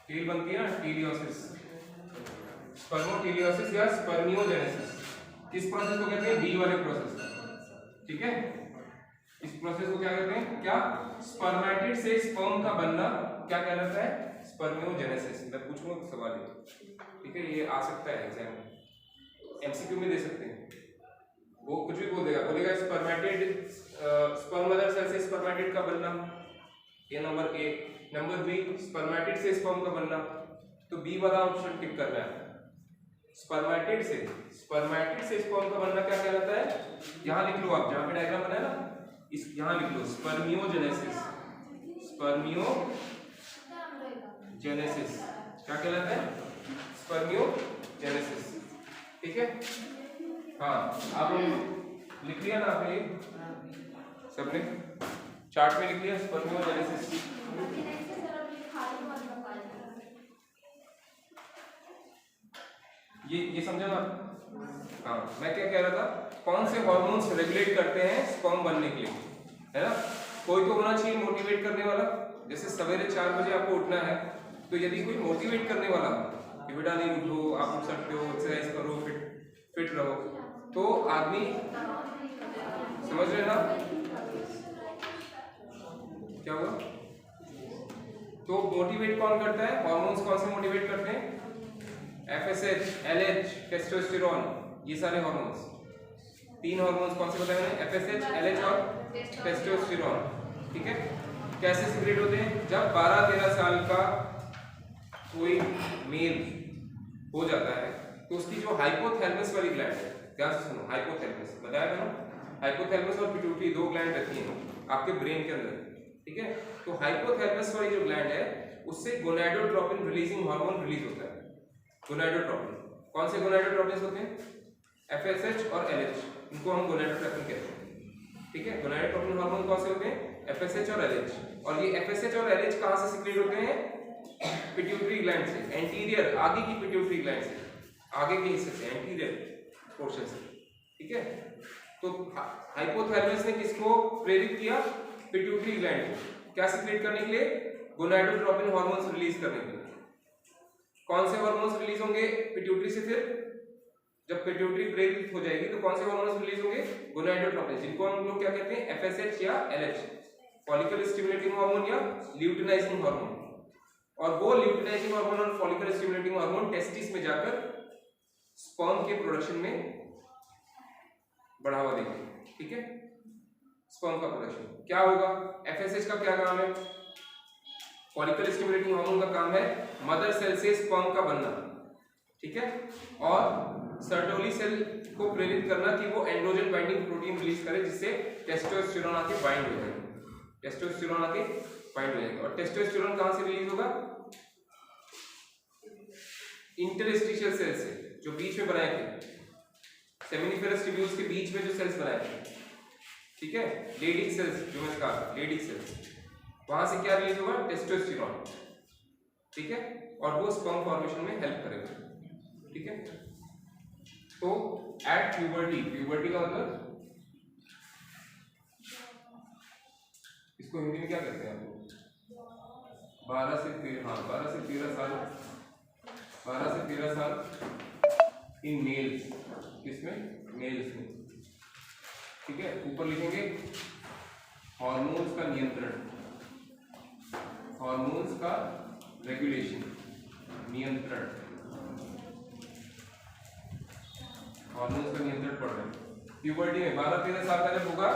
Speaker 1: टेल बनती है ना, टीलियोसिस, स्पर्मोटीलियोसिस या स्पर्मियोजेनेसिस। किस प्रोसेस को कहते हैं? बी वाले प्रोसेस। ठीक है, इस प्रोसेस को क्या कहते हैं? क्या? स्पर्मेटिड से स्पर्म का बनना क्या कहलाता है? स्पर्मियोजेनेसिस। मैं पूछूंगा सवाल है, ठीक है, ये आ सकता है एग्जाम में, एमसीक्यू में दे सकते हैं। वो कुछ भी बोलेगा स्पर्मेटिड स्पर्म मदर सेल से स्पर्मेटिड का बनना, ये number A. Number B, spermatid से स्पर्म का बनना, तो बी वाला ऑप्शन टिक करना है। स्पर्मेटिड से स्पर्म का बनना क्या कहलाता है? यहां लिख लो आप, जहां पे डायग्राम बना है ना, इस यहां लिख लो स्पर्मियोजेनेसिस। स्पर्मियोजेनेसिस क्या कहलाता है? स्पर्मियोजेनेसिस। ठीक है, हाँ, आप लिख लिया ना आपने? सबने चार्ट में लिख लिया स्पर्मियोजेनेसिस? ये समझा ना? हाँ, मैं क्या कह रहा था, कौन से हार्मोन्स रेगुलेट करते हैं स्पर्म बनने के लिए, है ना? कोई तो होना चाहिए मोटिवेट करने वाला। जैसे सवेरे 4 बजे आपको उठना है, तो यदि कोई मोटिवेट करने वाला कि बेटा नहीं उठो, आप उठ सकते हो, एक्सरसाइज करो, फिट रहो, तो आदमी, समझ रहे ना क्या हुआ? तो मोटिवेट कौन करता है? हार्मोन्स कौन से मोटिवेट करते हैं? FSH, LH, टेस्टोस्टेरोन, ये सारे हार्मोन्स। 3 हार्मोन्स कौन से बताए मैंने? FSH, LH और टेस्टोस्टेरोन। ठीक है, कैसे सीक्रेट होते हैं? जब 12-13 साल का कोई मेल हो जाता है, तो उसकी जो हाइपोथैलेमस वाली ग्लैंड है, ध्यान से सुनो, हाइपोथैलेमस बताया था ना, हाइपोथैलेमस और पिट्यूटरी 2 ग्लैंड रहती हैं आपके ब्रेन के अंदर। ठीक है, तो हाइपोथैलेमस वाली जो ग्लैंड है, उससे गोनाडोट्रोपिन रिलीजिंग हार्मोन रिलीज होता है। गोनाडोट्रोपिन, कौन से गोनाडोट्रोपिन होते हैं? FSH और LH, इनको हम गोनाडोट्रोपिन कहते हैं। ठीक है, गोनाडोट्रोपिन हार्मोन कौन से होते हैं? FSH और LH। और ये FSH और LH कहां से सीक्रेट होते हैं? पिट्यूटरी ग्लैंड से, एंटीरियर, आगे की पिट्यूटरी ग्लैंड से, आगे के हिस्से से, एंटीरियर पोर्शन से। ठीक है, तो हाइपोथैलेमस ने किसको प्रेरित किया? पिट्यूटरी ग्लैंड को। क्या सीक्रेट करने के लिए? गोनाडोट्रोपिन हार्मोन्स रिलीज करने के लिए। कौन से हार्मोन्स रिलीज होंगे पिट्यूटरी से? फिर जब पिट्यूटरी प्रेरित हो जाएगी तो कौन से हार्मोन्स रिलीज होंगे? गोनाडोट्रोपिन, जिनको हम लोग क्या कहते हैं? FSH या LH, फॉलिकल स्टिमुलेटिंग हार्मोन या ल्यूटिनाइजिंग हार्मोन। और वो ल्यूटिनाइजिंग हार्मोन और फॉलिकल स्टिमुलेटिंग हार्मोन टेस्टिस में जाकर स्पर्म के प्रोडक्शन में बढ़ावा देंगे। ठीक है, स्पर्म का प्रोडक्शन क्या होगा? FSH का क्या काम है? फॉलिकल स्टिमुलेटिंग हार्मोन का काम है मदर सेल से स्पर्म का बनना। ठीक है, और सर्टोली सेल को प्रेरित करना कि वो एंड्रोजन बाइंडिंग प्रोटीन रिलीज करे, जिससे टेस्टोस्टेरोन आके बाइंड हो जाएगा। टेस्टोस्टेरोन आके बाइंड हो जाएगा। और टेस्टोस्टेरोन कहां से रिलीज होगा? इंटरस्टिशियल सेल से, जो बीच में बनाए थे, सेमिनिफेरस ट्यूब्यूल्स के बीच में जो सेल्स बनाए थे। ठीक है, लेडिक सेल्स, जो मैंने कहा लेडिक सेल्स, वहां से क्या रिलीज होगा? टेस्टोस्टेरोन। ठीक है, और वो स्पर्म फॉर्मेशन में हेल्प करेगा। ठीक है, तो एट प्यूबर्टी, प्यूबर्टी का मतलब, इसको हिंदी में क्या कहते हैं आप लोग? 12 से 13 साल, 12 से 13 साल इन मेल्स, किसमें? मेल्स में। ठीक है, ऊपर लिखेंगे हार्मोन्स का नियंत्रण, हार्मोन्स का रेगुलेशन, नियंत्रण, हार्मोन्स का नियंत्रण पढ़ रहे हैं। प्यूबर्टी में 12-13 साल का जब होगा,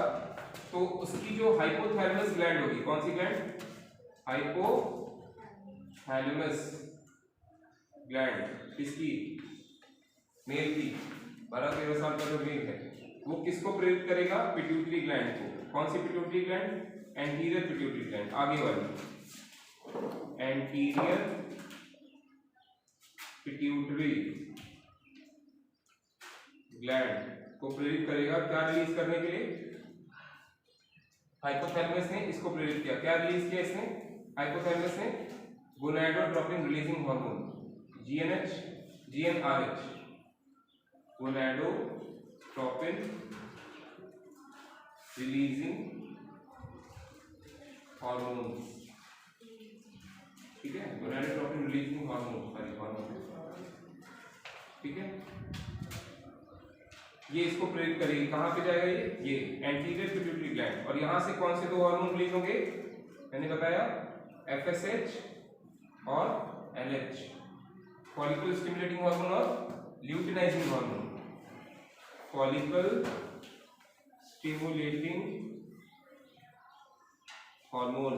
Speaker 1: तो उसकी जो हाइपोथैलेमस ग्लैंड होगी, कौन सी ग्लैंड? हाइपोथैलेमस ग्लैंड, किसकी? मेल की। 12-13 साल का जो मेल है, वो किसको प्रेरित करेगा? पिट्यूटरी ग्लैंड को। कौन सी pituitary gland? Anterior pituitary gland, आगे वाली एंटीरियर पिट्यूटरी ग्लैंड को प्रेरित करेगा। क्या रिलीज करने के लिए? हाइपोथैलेमस ने इसको प्रेरित किया। क्या रिलीज किया इसने? हाइपोथैलेमस ने gonadotropin releasing hormone, GnRH, gonadotropin releasing hormone. ठीक है, gonadotropin releasing hormone, sorry hormone. ठीक है, ये इसको प्रेरित करेगी, कहाँ पे जाएगा ये एंटीरियर पिट्यूटरी ग्लैंड। और यहाँ से कौन से दो हार्मोन रिलीज होंगे, मैंने बताया FSH और LH, फॉलिकल स्टिमुलेटिंग हार्मोन और luteinizing hormone. Follicle stimulating hormone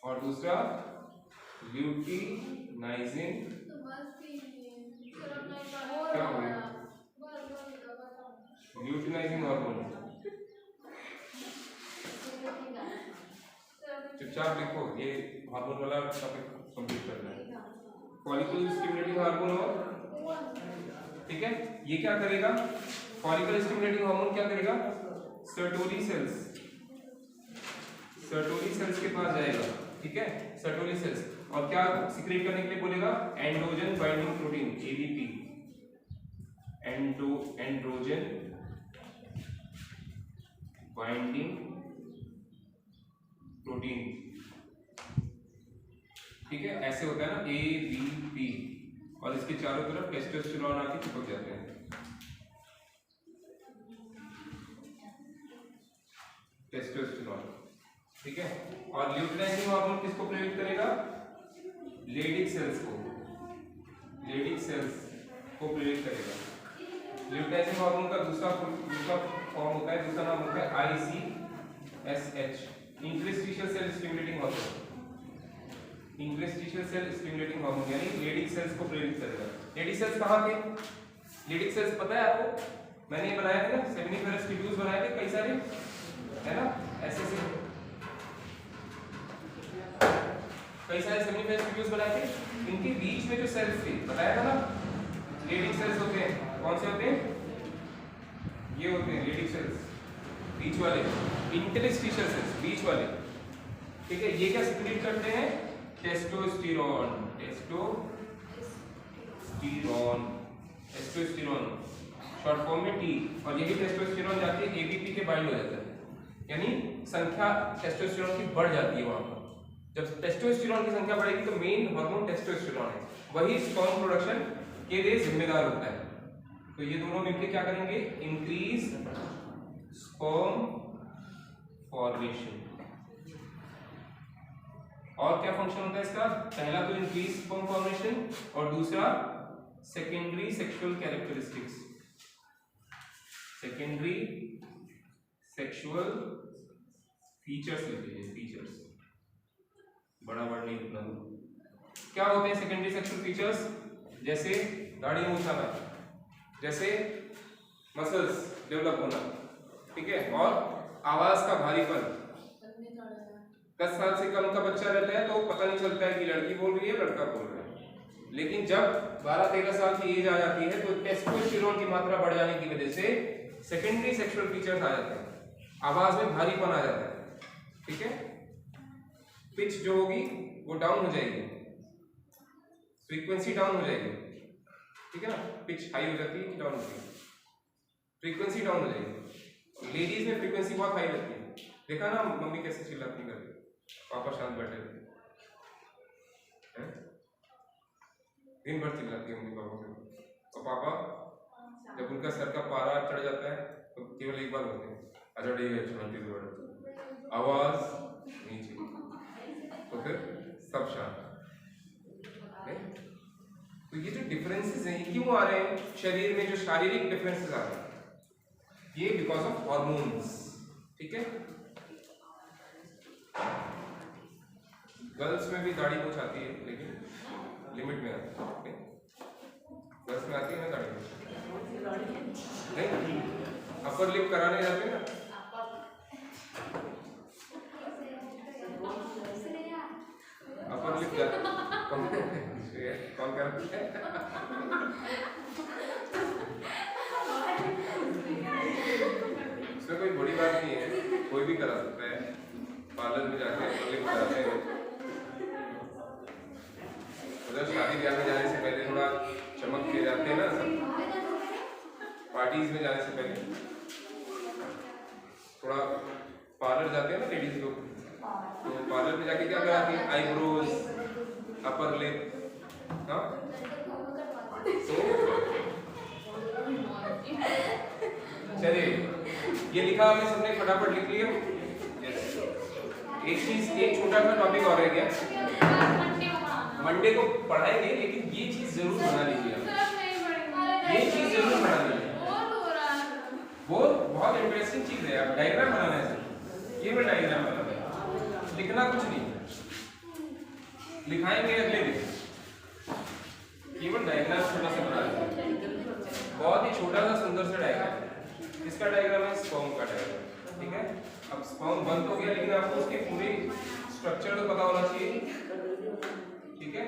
Speaker 1: और दूसरा ल्यूटिनाइजिंग, क्या हो गया, ल्यूटिनाइजिंग हार्मोन। चुपचाप लिखो, ये हार्मोन वाला टॉपिक कंप्लीट करना है। फॉलिकल स्टिमुलेटिंग हार्मोन और, ठीक है, ये क्या करेगा, फॉलिकल स्टिमुलेटिंग हार्मोन क्या करेगा, सर्टोली सेल्स के पास जाएगा, ठीक है, सर्टोली सेल्स, और क्या सिक्रेट करने के लिए बोलेगा, androgen binding protein ABP, androgen binding protein, ठीक है, ऐसे होता है ना ABP, और इसके चारों तरफ टेस्टोस्टेरोन आके चिपक जाते हैं, टेस्टोस्टेरोन, ठीक है। और ल्यूटिनाइजिंग हार्मोन किसको प्रेरित करेगा, लेडिक सेल्स को प्रेरित करेगा। ल्यूटिनाइजिंग हार्मोन का दूसरा फॉर्म होता है, दूसरा नाम होता है ICSH, interstitial cell stimulating hormone. Interstitial cell stimulating hormone यानी लेडिक सेल्स को प्रेरित करेगा। लेडिक सेल्स कहाँ के, लेडिक सेल्स पता है आपको, मैंने ये बनाए थे ना, सेमिनिफेरस ट्यूब्यूल्स बनाए थे कई सारे, है ना, ऐसे कई सारे सेमिनिफेरस ट्यूब्यूल्स बनाए थे, इनके बीच में जो सेल्स थे बताया था ना, लेडिक सेल्स होते हैं। कौन से होते हैं, ये होते हैं लेडिक सेल्स, बीच वाले, इंटरस्टिशियल सेल्स बीच वाले, ठीक है। ये क्या सिक्रीट करते हैं, टेस्टोस्टेरोन, शॉर्ट फॉर्म में T, और यही टेस्टोस्टेरोन जाके ABP के बाइंड हो जाता है, यानी संख्या टेस्टोस्टेरोन की बढ़ जाती है वहां पर। जब टेस्टोस्टेरोन की संख्या बढ़ेगी तो मेन हार्मोन टेस्टोस्टेरोन है, वही स्पर्म प्रोडक्शन के लिए जिम्मेदार होता है। तो ये दोनों मिलकर क्या करेंगे, इंक्रीज स्पर्म फॉर्मेशन। और क्या फंक्शन होता है इसका, पहला तो इंक्रीज स्पर्म फॉर्मेशन, और दूसरा secondary sexual characteristics, secondary sexual features लिख लीजिए, फीचर्स, बड़ा वर्ड नहीं लिखना। क्या होते हैं सेकेंडरी सेक्सुअल फीचर्स, जैसे दाढ़ी मूंछ आना, जैसे मसल्स डेवलप होना, ठीक है, और आवाज का भारीपन। 10 साल से कम का बच्चा रहता है तो पता नहीं चलता है कि लड़की बोल रही है लड़का बोल रहा है, लेकिन जब 12-13 साल की एज आ जाती है तो टेस्टोस्टेरोन की मात्रा बढ़ जाने की वजह से सेकेंडरी सेक्सुअल फीचर्स आ जाते हैं, आवाज में भारीपन आ जाता है, ठीक है, पिच जो होगी वो डाउन हो जाएगी, फ्रीक्वेंसी डाउन हो जाएगी, ठीक है ना, पिच हाई हो जाती है, डाउन होती है, फ्रीक्वेंसी डाउन हो जाएगी। लेडीज में फ्रीक्वेंसी बहुत हाई रहती है, देखा ना मम्मी कैसे चिल्लाती करती, पापा शांत बैठे हैं, दिन भर चिल्लाती है मम्मी पापा को, और पापा जब उनका सर का पारा चढ़ जाता है तो केवल एक बार बोलते हैं, अच्छा ठीक है शांति से बैठो, आवाज नीचे, तो फिर सब शांत। तो ये जो डिफरेंसेस हैं ये क्यों आ रहे हैं, शरीर में जो शारीरिक डिफरेंसेस आ रहे हैं ये बिकॉज ऑफ हॉर्मोन्स, ठीक है। गर्ल्स में भी दाढ़ी मूंछ आती है लेकिन लिमिट में आती है, गर्ल्स में आती है ना दाढ़ी मूंछ, नहीं अपर लिप कराने जाते हैं ना, अपर लिप जाते कौन करता है इसमें कोई बड़ी बात नहीं है, कोई भी करा सकता है, पार्लर में जाके अपर लिप कराते हैं, मतलब शादी ब्याह में जाने से पहले थोड़ा चमक के जाते हैं ना सब, पार्टीज में जाने से पहले थोड़ा पार्लर जाते हैं ना लेडीज लोग, तो पार्लर में जाके क्या कराती है, आईब्रोज, अपर लिप, हाँ, तो चलिए ये लिखा हमने सबने, फटाफट लिख लिया। एक चीज, एक छोटा सा टॉपिक और रह गया, मंडे को पढ़ाएंगे, लेकिन ये चीज जरूर बना लीजिए, ये चीज जरूर बना लीजिए, वो बहुत इंटरेस्टिंग चीज है। आप डायग्राम बनाना है सर, ये मैं डायग्राम बनाना है, लिखना कुछ नहीं, लिखाएंगे अगले दिन, केवल डायग्राम छोटा सा बना लेंगे, बहुत ही छोटा सा सुंदर सा डायग्राम। इसका डायग्राम है स्पर्म का डायग्राम, ठीक है। अब स्पर्म बन तो गया, लेकिन आपको उसकी पूरी स्ट्रक्चर तो पता होना चाहिए, ठीक है।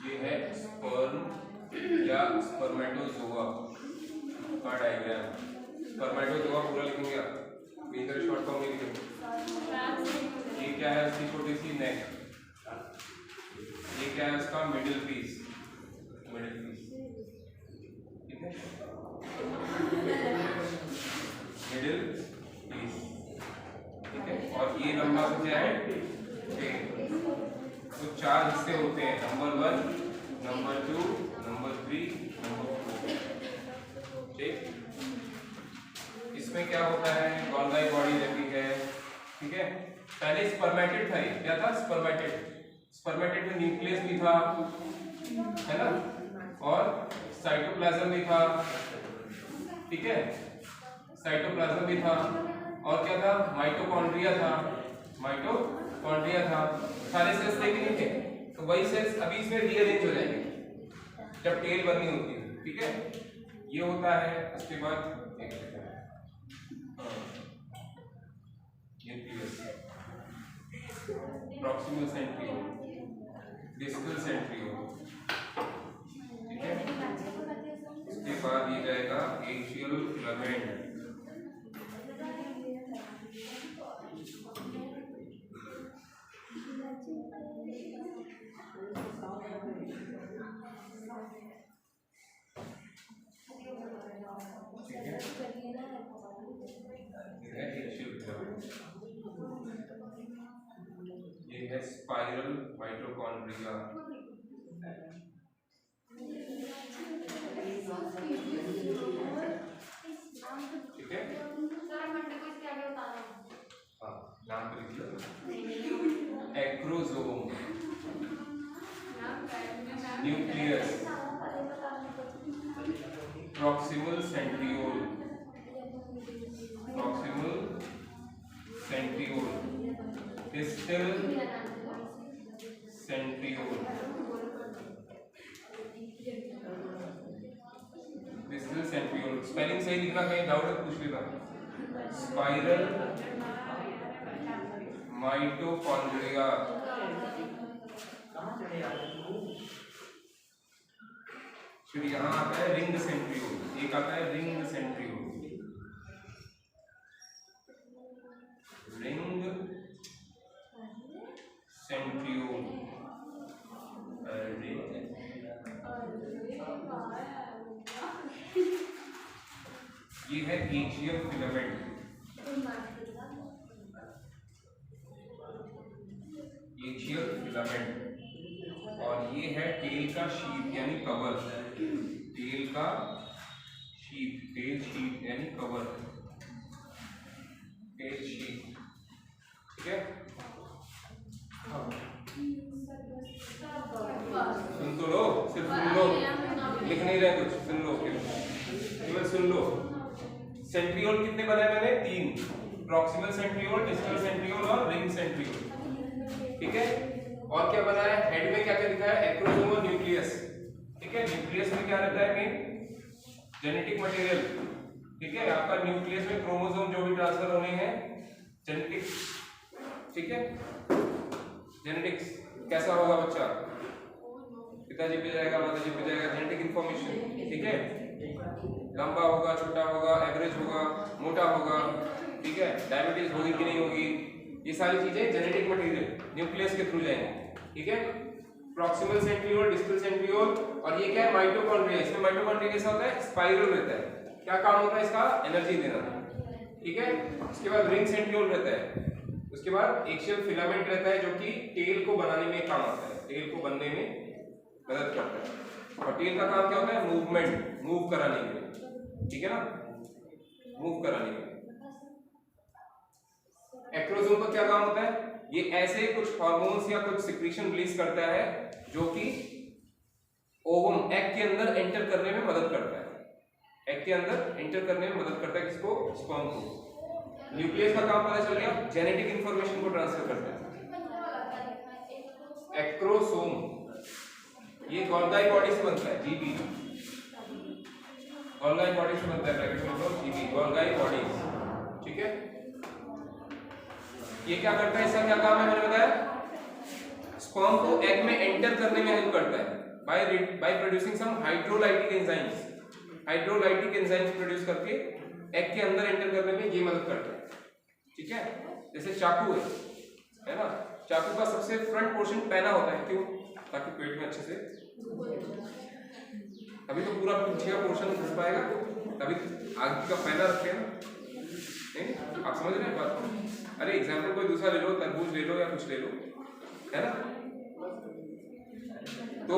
Speaker 1: ये है स्पर्म या स्पर्मेटोजोआ का डायग्राम। स्पर्मेटोजोआ पूरा लिखेंगे आप, इधर शॉर्ट फॉर्म में लिखेंगे। ये क्या है, उसकी छोटी सी नेक, ये क्या है उसका मिडिल पीस, मिडिल पीस, ठीक है, मिडिल पीस, ठीक है। और ये लंबा सा क्या है, टेल। तो 4 हिस्से होते हैं, नंबर 1, नंबर 2, नंबर 3, नंबर 4, ठीक। इसमें क्या होता है, गोल्गी बॉडी रहती है, ठीक है। पहले स्पर्मेटिड था, ये क्या था, स्पर्मेटिड। स्पर्मेटिड में न्यूक्लियस भी था, है ना, और साइटोप्लाज्म भी था, ठीक है, साइटोप्लाज्म भी था, और क्या था, माइटोकॉन्ड्रिया था, माइटोकॉन्ड्रिया था। सारे सेल्स थे कि नहीं थे, तो वही सेल्स अभी इसमें रीअरेंज हो जाएंगे जब टेल बननी होती है, ठीक है। ये होता है, उसके बाद nucleus, proximal centriole, distal centriole, ठीक है। उसके बाद ये जाएगा एक्सियल फिलामेंट, ये है स्पाइरल माइटोकॉन्ड्रिया, ठीक है। हाँ, नाम तो लिख लो, acrosome, nucleus, proximal centriole, proximal centriole, distal centriole, distal centriole. Spelling सही लिखना, कहीं डाउट है पूछ लेना। स्पाइरल माइटोकॉन्ड्रिया, फिर यहाँ आता है रिंग सेंट्रियोल, एक आता है रिंग सेंट्रियोल, रिंग सेंट्रियोल, ये है एक्सियल फिलामेंट, एक्सियल फिलामेंट। और ये है टेल का शीट यानी कवर, टेल का शीट, टेल शीट यानी कवर, टेल शीट, ठीक है। सुन तो लो, सिर्फ सुन लो, लिख नहीं रहे कुछ, सुन लो, केवल सुन लो। सेंट्रियोल कितने बनाए मैंने, 3, प्रॉक्सिमल सेंट्रियोल, डिस्टल सेंट्रियोल और रिंग सेंट्रियोल, ठीक है। और क्या बनाया, हेड में क्या क्या लिखा है, एक्रोसोम और न्यूक्लियस, ठीक है। न्यूक्लियस में क्या रहता है, मेन जेनेटिक मटेरियल, ठीक है। आपका न्यूक्लियस में क्रोमोसोम जो भी ट्रांसफर होने हैं जेनेटिक्स, ठीक है। जेनेटिक्स कैसा होगा बच्चा, पिताजी पे जाएगा, माताजी पे जाएगा, जेनेटिक इंफॉर्मेशन, ठीक है। लंबा होगा, छोटा होगा, एवरेज होगा, मोटा होगा, ठीक है, डायबिटीज होगी कि नहीं होगी, ये सारी चीजें जेनेटिक मटेरियल न्यूक्लियस के थ्रू जाएंगे, ठीक है। प्रॉक्सिमल सेंट्रियोल, डिस्टल सेंट्रियोल, और ये क्या है, माइटोकॉन्ड्रिया। इसमें माइटोकॉन्ड्रिया कैसा होता है, स्पाइरल रहता है। क्या काम होता है इसका, एनर्जी देना, ठीक है। उसके बाद रिंग सेंट्रियोल रहता है, उसके बाद एक्सियल फिलामेंट रहता है जो कि टेल को बनाने में काम आता है, टेल को बनने में मदद करता है। और टेल का काम क्या होता है, मूवमेंट, मूव कराने में, ठीक है ना, मूव कराने में। एक्रोसोम का क्या काम होता है, ये ऐसे कुछ हार्मोन्स या कुछ सिक्रीशन रिलीज करता है जो कि ओवम, एग के अंदर एंटर करने में मदद करता है, एग के अंदर एंटर करने में मदद करता है, किसको, स्पर्म को। न्यूक्लियस का काम पता चल गया, जेनेटिक इंफॉर्मेशन को ट्रांसफर करता है। एक्रोसोम ये गोल्गी बॉडी से बनता है, जीबी, गोल्गी बॉडी से बनता है, ब्रैकेट में लिखो जीबी, गोल्गी बॉडी, ठीक है। ये क्या करता है, इसका क्या काम है, मैंने बताया, स्पर्म को एग में एंटर करने में हेल्प करता है by producing some hydrolytic enzymes, hydrolytic enzymes produce करके एग के अंदर एंटर करने में ये मदद करता है, ठीक है। जैसे चाकू है ना, चाकू का सबसे फ्रंट पोर्शन पैना होता है, क्यों, ताकि पेट में अच्छे से, अभी तो पूरा पीछे का पोर्शन घुस पाएगा, तभी आगे का पैना रखे ना, नहीं, आप समझ रहे हैं बात को। अरे एग्जाम्पल कोई दूसरा ले लो, तरबूज ले लो या कुछ ले लो, है ना। तो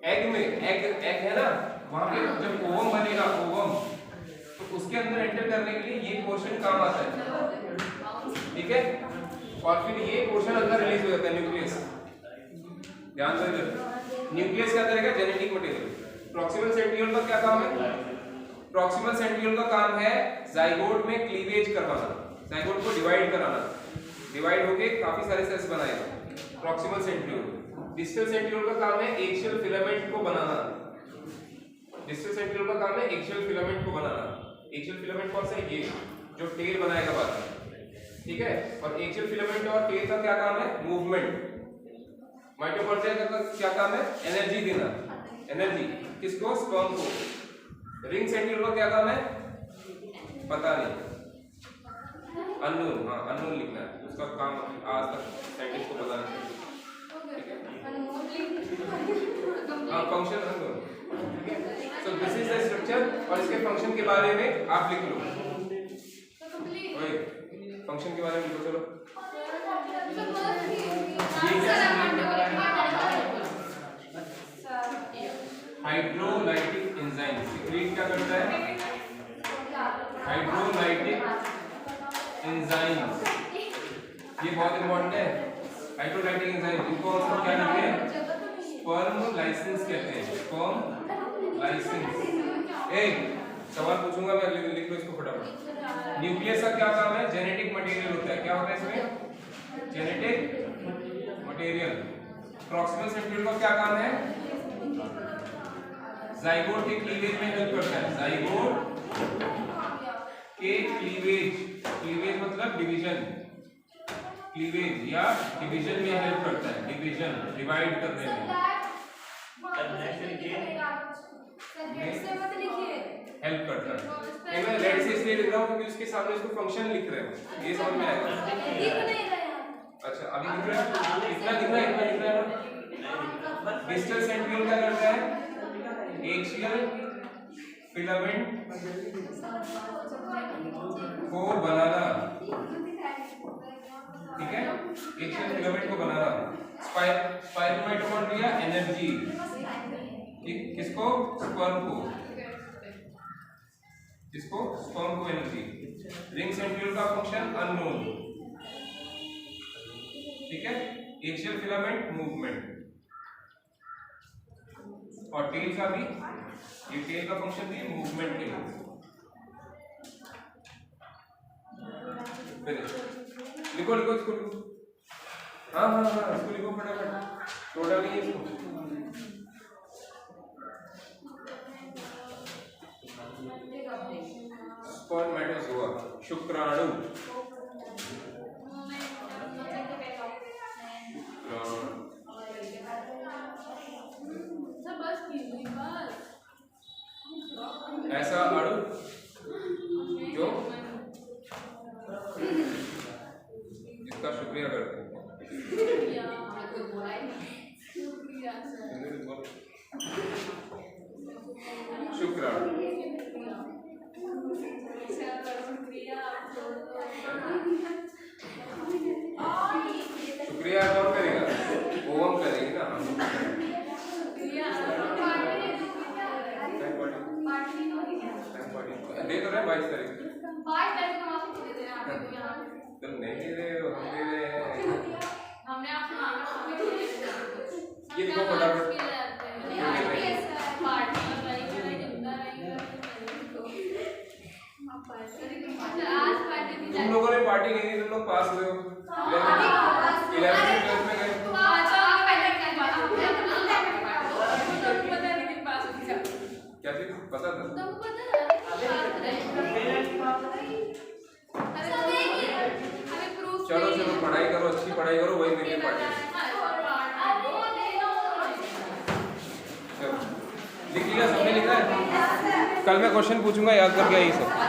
Speaker 1: एग में, एग है ना, वहां पे जब ओवम बनेगा, ओवम, तो उसके अंदर एंटर करने के लिए ये पोर्शन काम आता है, ठीक है। और फिर ये पोर्शन अंदर रिलीज हो जाता है, न्यूक्लियस, ध्यान से इधर, न्यूक्लियस क्या करेगा, जेनेटिक मटेरियल। प्रॉक्सिमल सेंट्रियोल का क्या काम है, प्रॉक्सिमल सेंट्रियोल का काम है जाइगोट में क्लीवेज करवाना, जाइगोट को डिवाइड कराना, डिवाइड होके काफी सारे सेल्स बनाएगा, प्रॉक्सिमल सेंट्रियोल। डिस्टल सेंट्रियोल का काम है एक्सियल फिलामेंट को बनाना, डिस्टल सेंट्रियोल का काम है एक्सियल फिलामेंट को बनाना। एक्सियल फिलामेंट कौन सा है, ये जो टेल बनाएगा बाद में, ठीक है। और एक्सियल फिलामेंट और टेल का क्या काम है, मूवमेंट। माइटोकॉन्ड्रिया का क्या काम है, एनर्जी देना, एनर्जी किसको, स्पर्म को। रिंग सेंट्रियोल का क्या काम है, पता नहीं, अननोन, हाँ अननोन लिखना है, उसका काम आज तक साइंटिस्ट को पता नहीं, ठीक है। हाँ फंक्शन अननोन, ठीक है। So this is the structure, और इसके फंक्शन के बारे में आप लिख लो, फंक्शन के बारे में लिखो, चलो। हाइड्रोलाइटिक एंजाइम सिक्रीट क्या करता है, हाइड्रोलाइटिक एंजाइम, ये बहुत इंपॉर्टेंट है। हाइड्रोलाइटिक एंजाइम, इनको हम क्या कहते हैं, स्पर्म लाइसेंस कहते हैं, स्पर्म लाइसेंस। एक सवाल पूछूंगा मैं, लिख लो इसको फटाफट। न्यूक्लियस का क्या काम है, जेनेटिक मटेरियल होता है, क्या होता है इसमें, जेनेटिक मटेरियल। प्रॉक्सिमल सेंट्रियोल का क्या काम है, जाइगोट के क्लीवेज में हेल्प करता है, जाइगोट के क्लीवेज, क्लीवेज मतलब डिवीजन, क्लीवेज या डिवीजन में हेल्प करता है, डिवीजन, डिवाइड करने में हेल्प करता है। मैं रेड से इसलिए लिख रहा हूँ क्योंकि उसके सामने इसको फंक्शन लिख रहे हो, ये समझ में आएगा। अच्छा अभी दिख रहा है, इतना दिख रहा है, इतना दिख रहा है। डिस्टल सेंट्रियोल क्या करता है, एक्सियल फिलामेंट को बनाना, ठीक है, एक्सियल फिलामेंट को बनाना। स्पाइरल माइटोकॉन्ड्रिया एनर्जी, किसको, स्पर्म को, किसको, स्पर्म को एनर्जी। रिंग सेंट्रियोल का फंक्शन अननोन, ठीक है। एक्सियल फिलामेंट मूवमेंट, और टेल का भी, ये टेल का फंक्शन भी मूवमेंट के लिए। लिखो लिखो इसको लिखो, हाँ हाँ हाँ इसको लिखो फटाफट, छोटा नहीं है इसको। स्पर्मेटोजोआ, शुक्राणु, शुक्रिया कौन करेगा? वो हम करेंगे ना। दे तो रहे 22 तारीख। तुम नहीं दे रहे हो, हम दे रहे हैं।
Speaker 2: हमने आपसे मांगा, हमें दे दे।
Speaker 1: ये देखो फटाफट।
Speaker 2: पार्टी लगाई चला जिंदा रहेगा। आज पार्टी दी
Speaker 1: तुम लोगों ने पार्टी नहीं दी, तुम लोग पास हुए हो। 11th में गए। क्या चीज पता था? चलो चलो पढ़ाई करो, अच्छी पढ़ाई करो, वही देंगे पार्टी। लिख लिया, सबने लिखा है? कल मैं क्वेश्चन पूछूंगा, याद करके आई सब।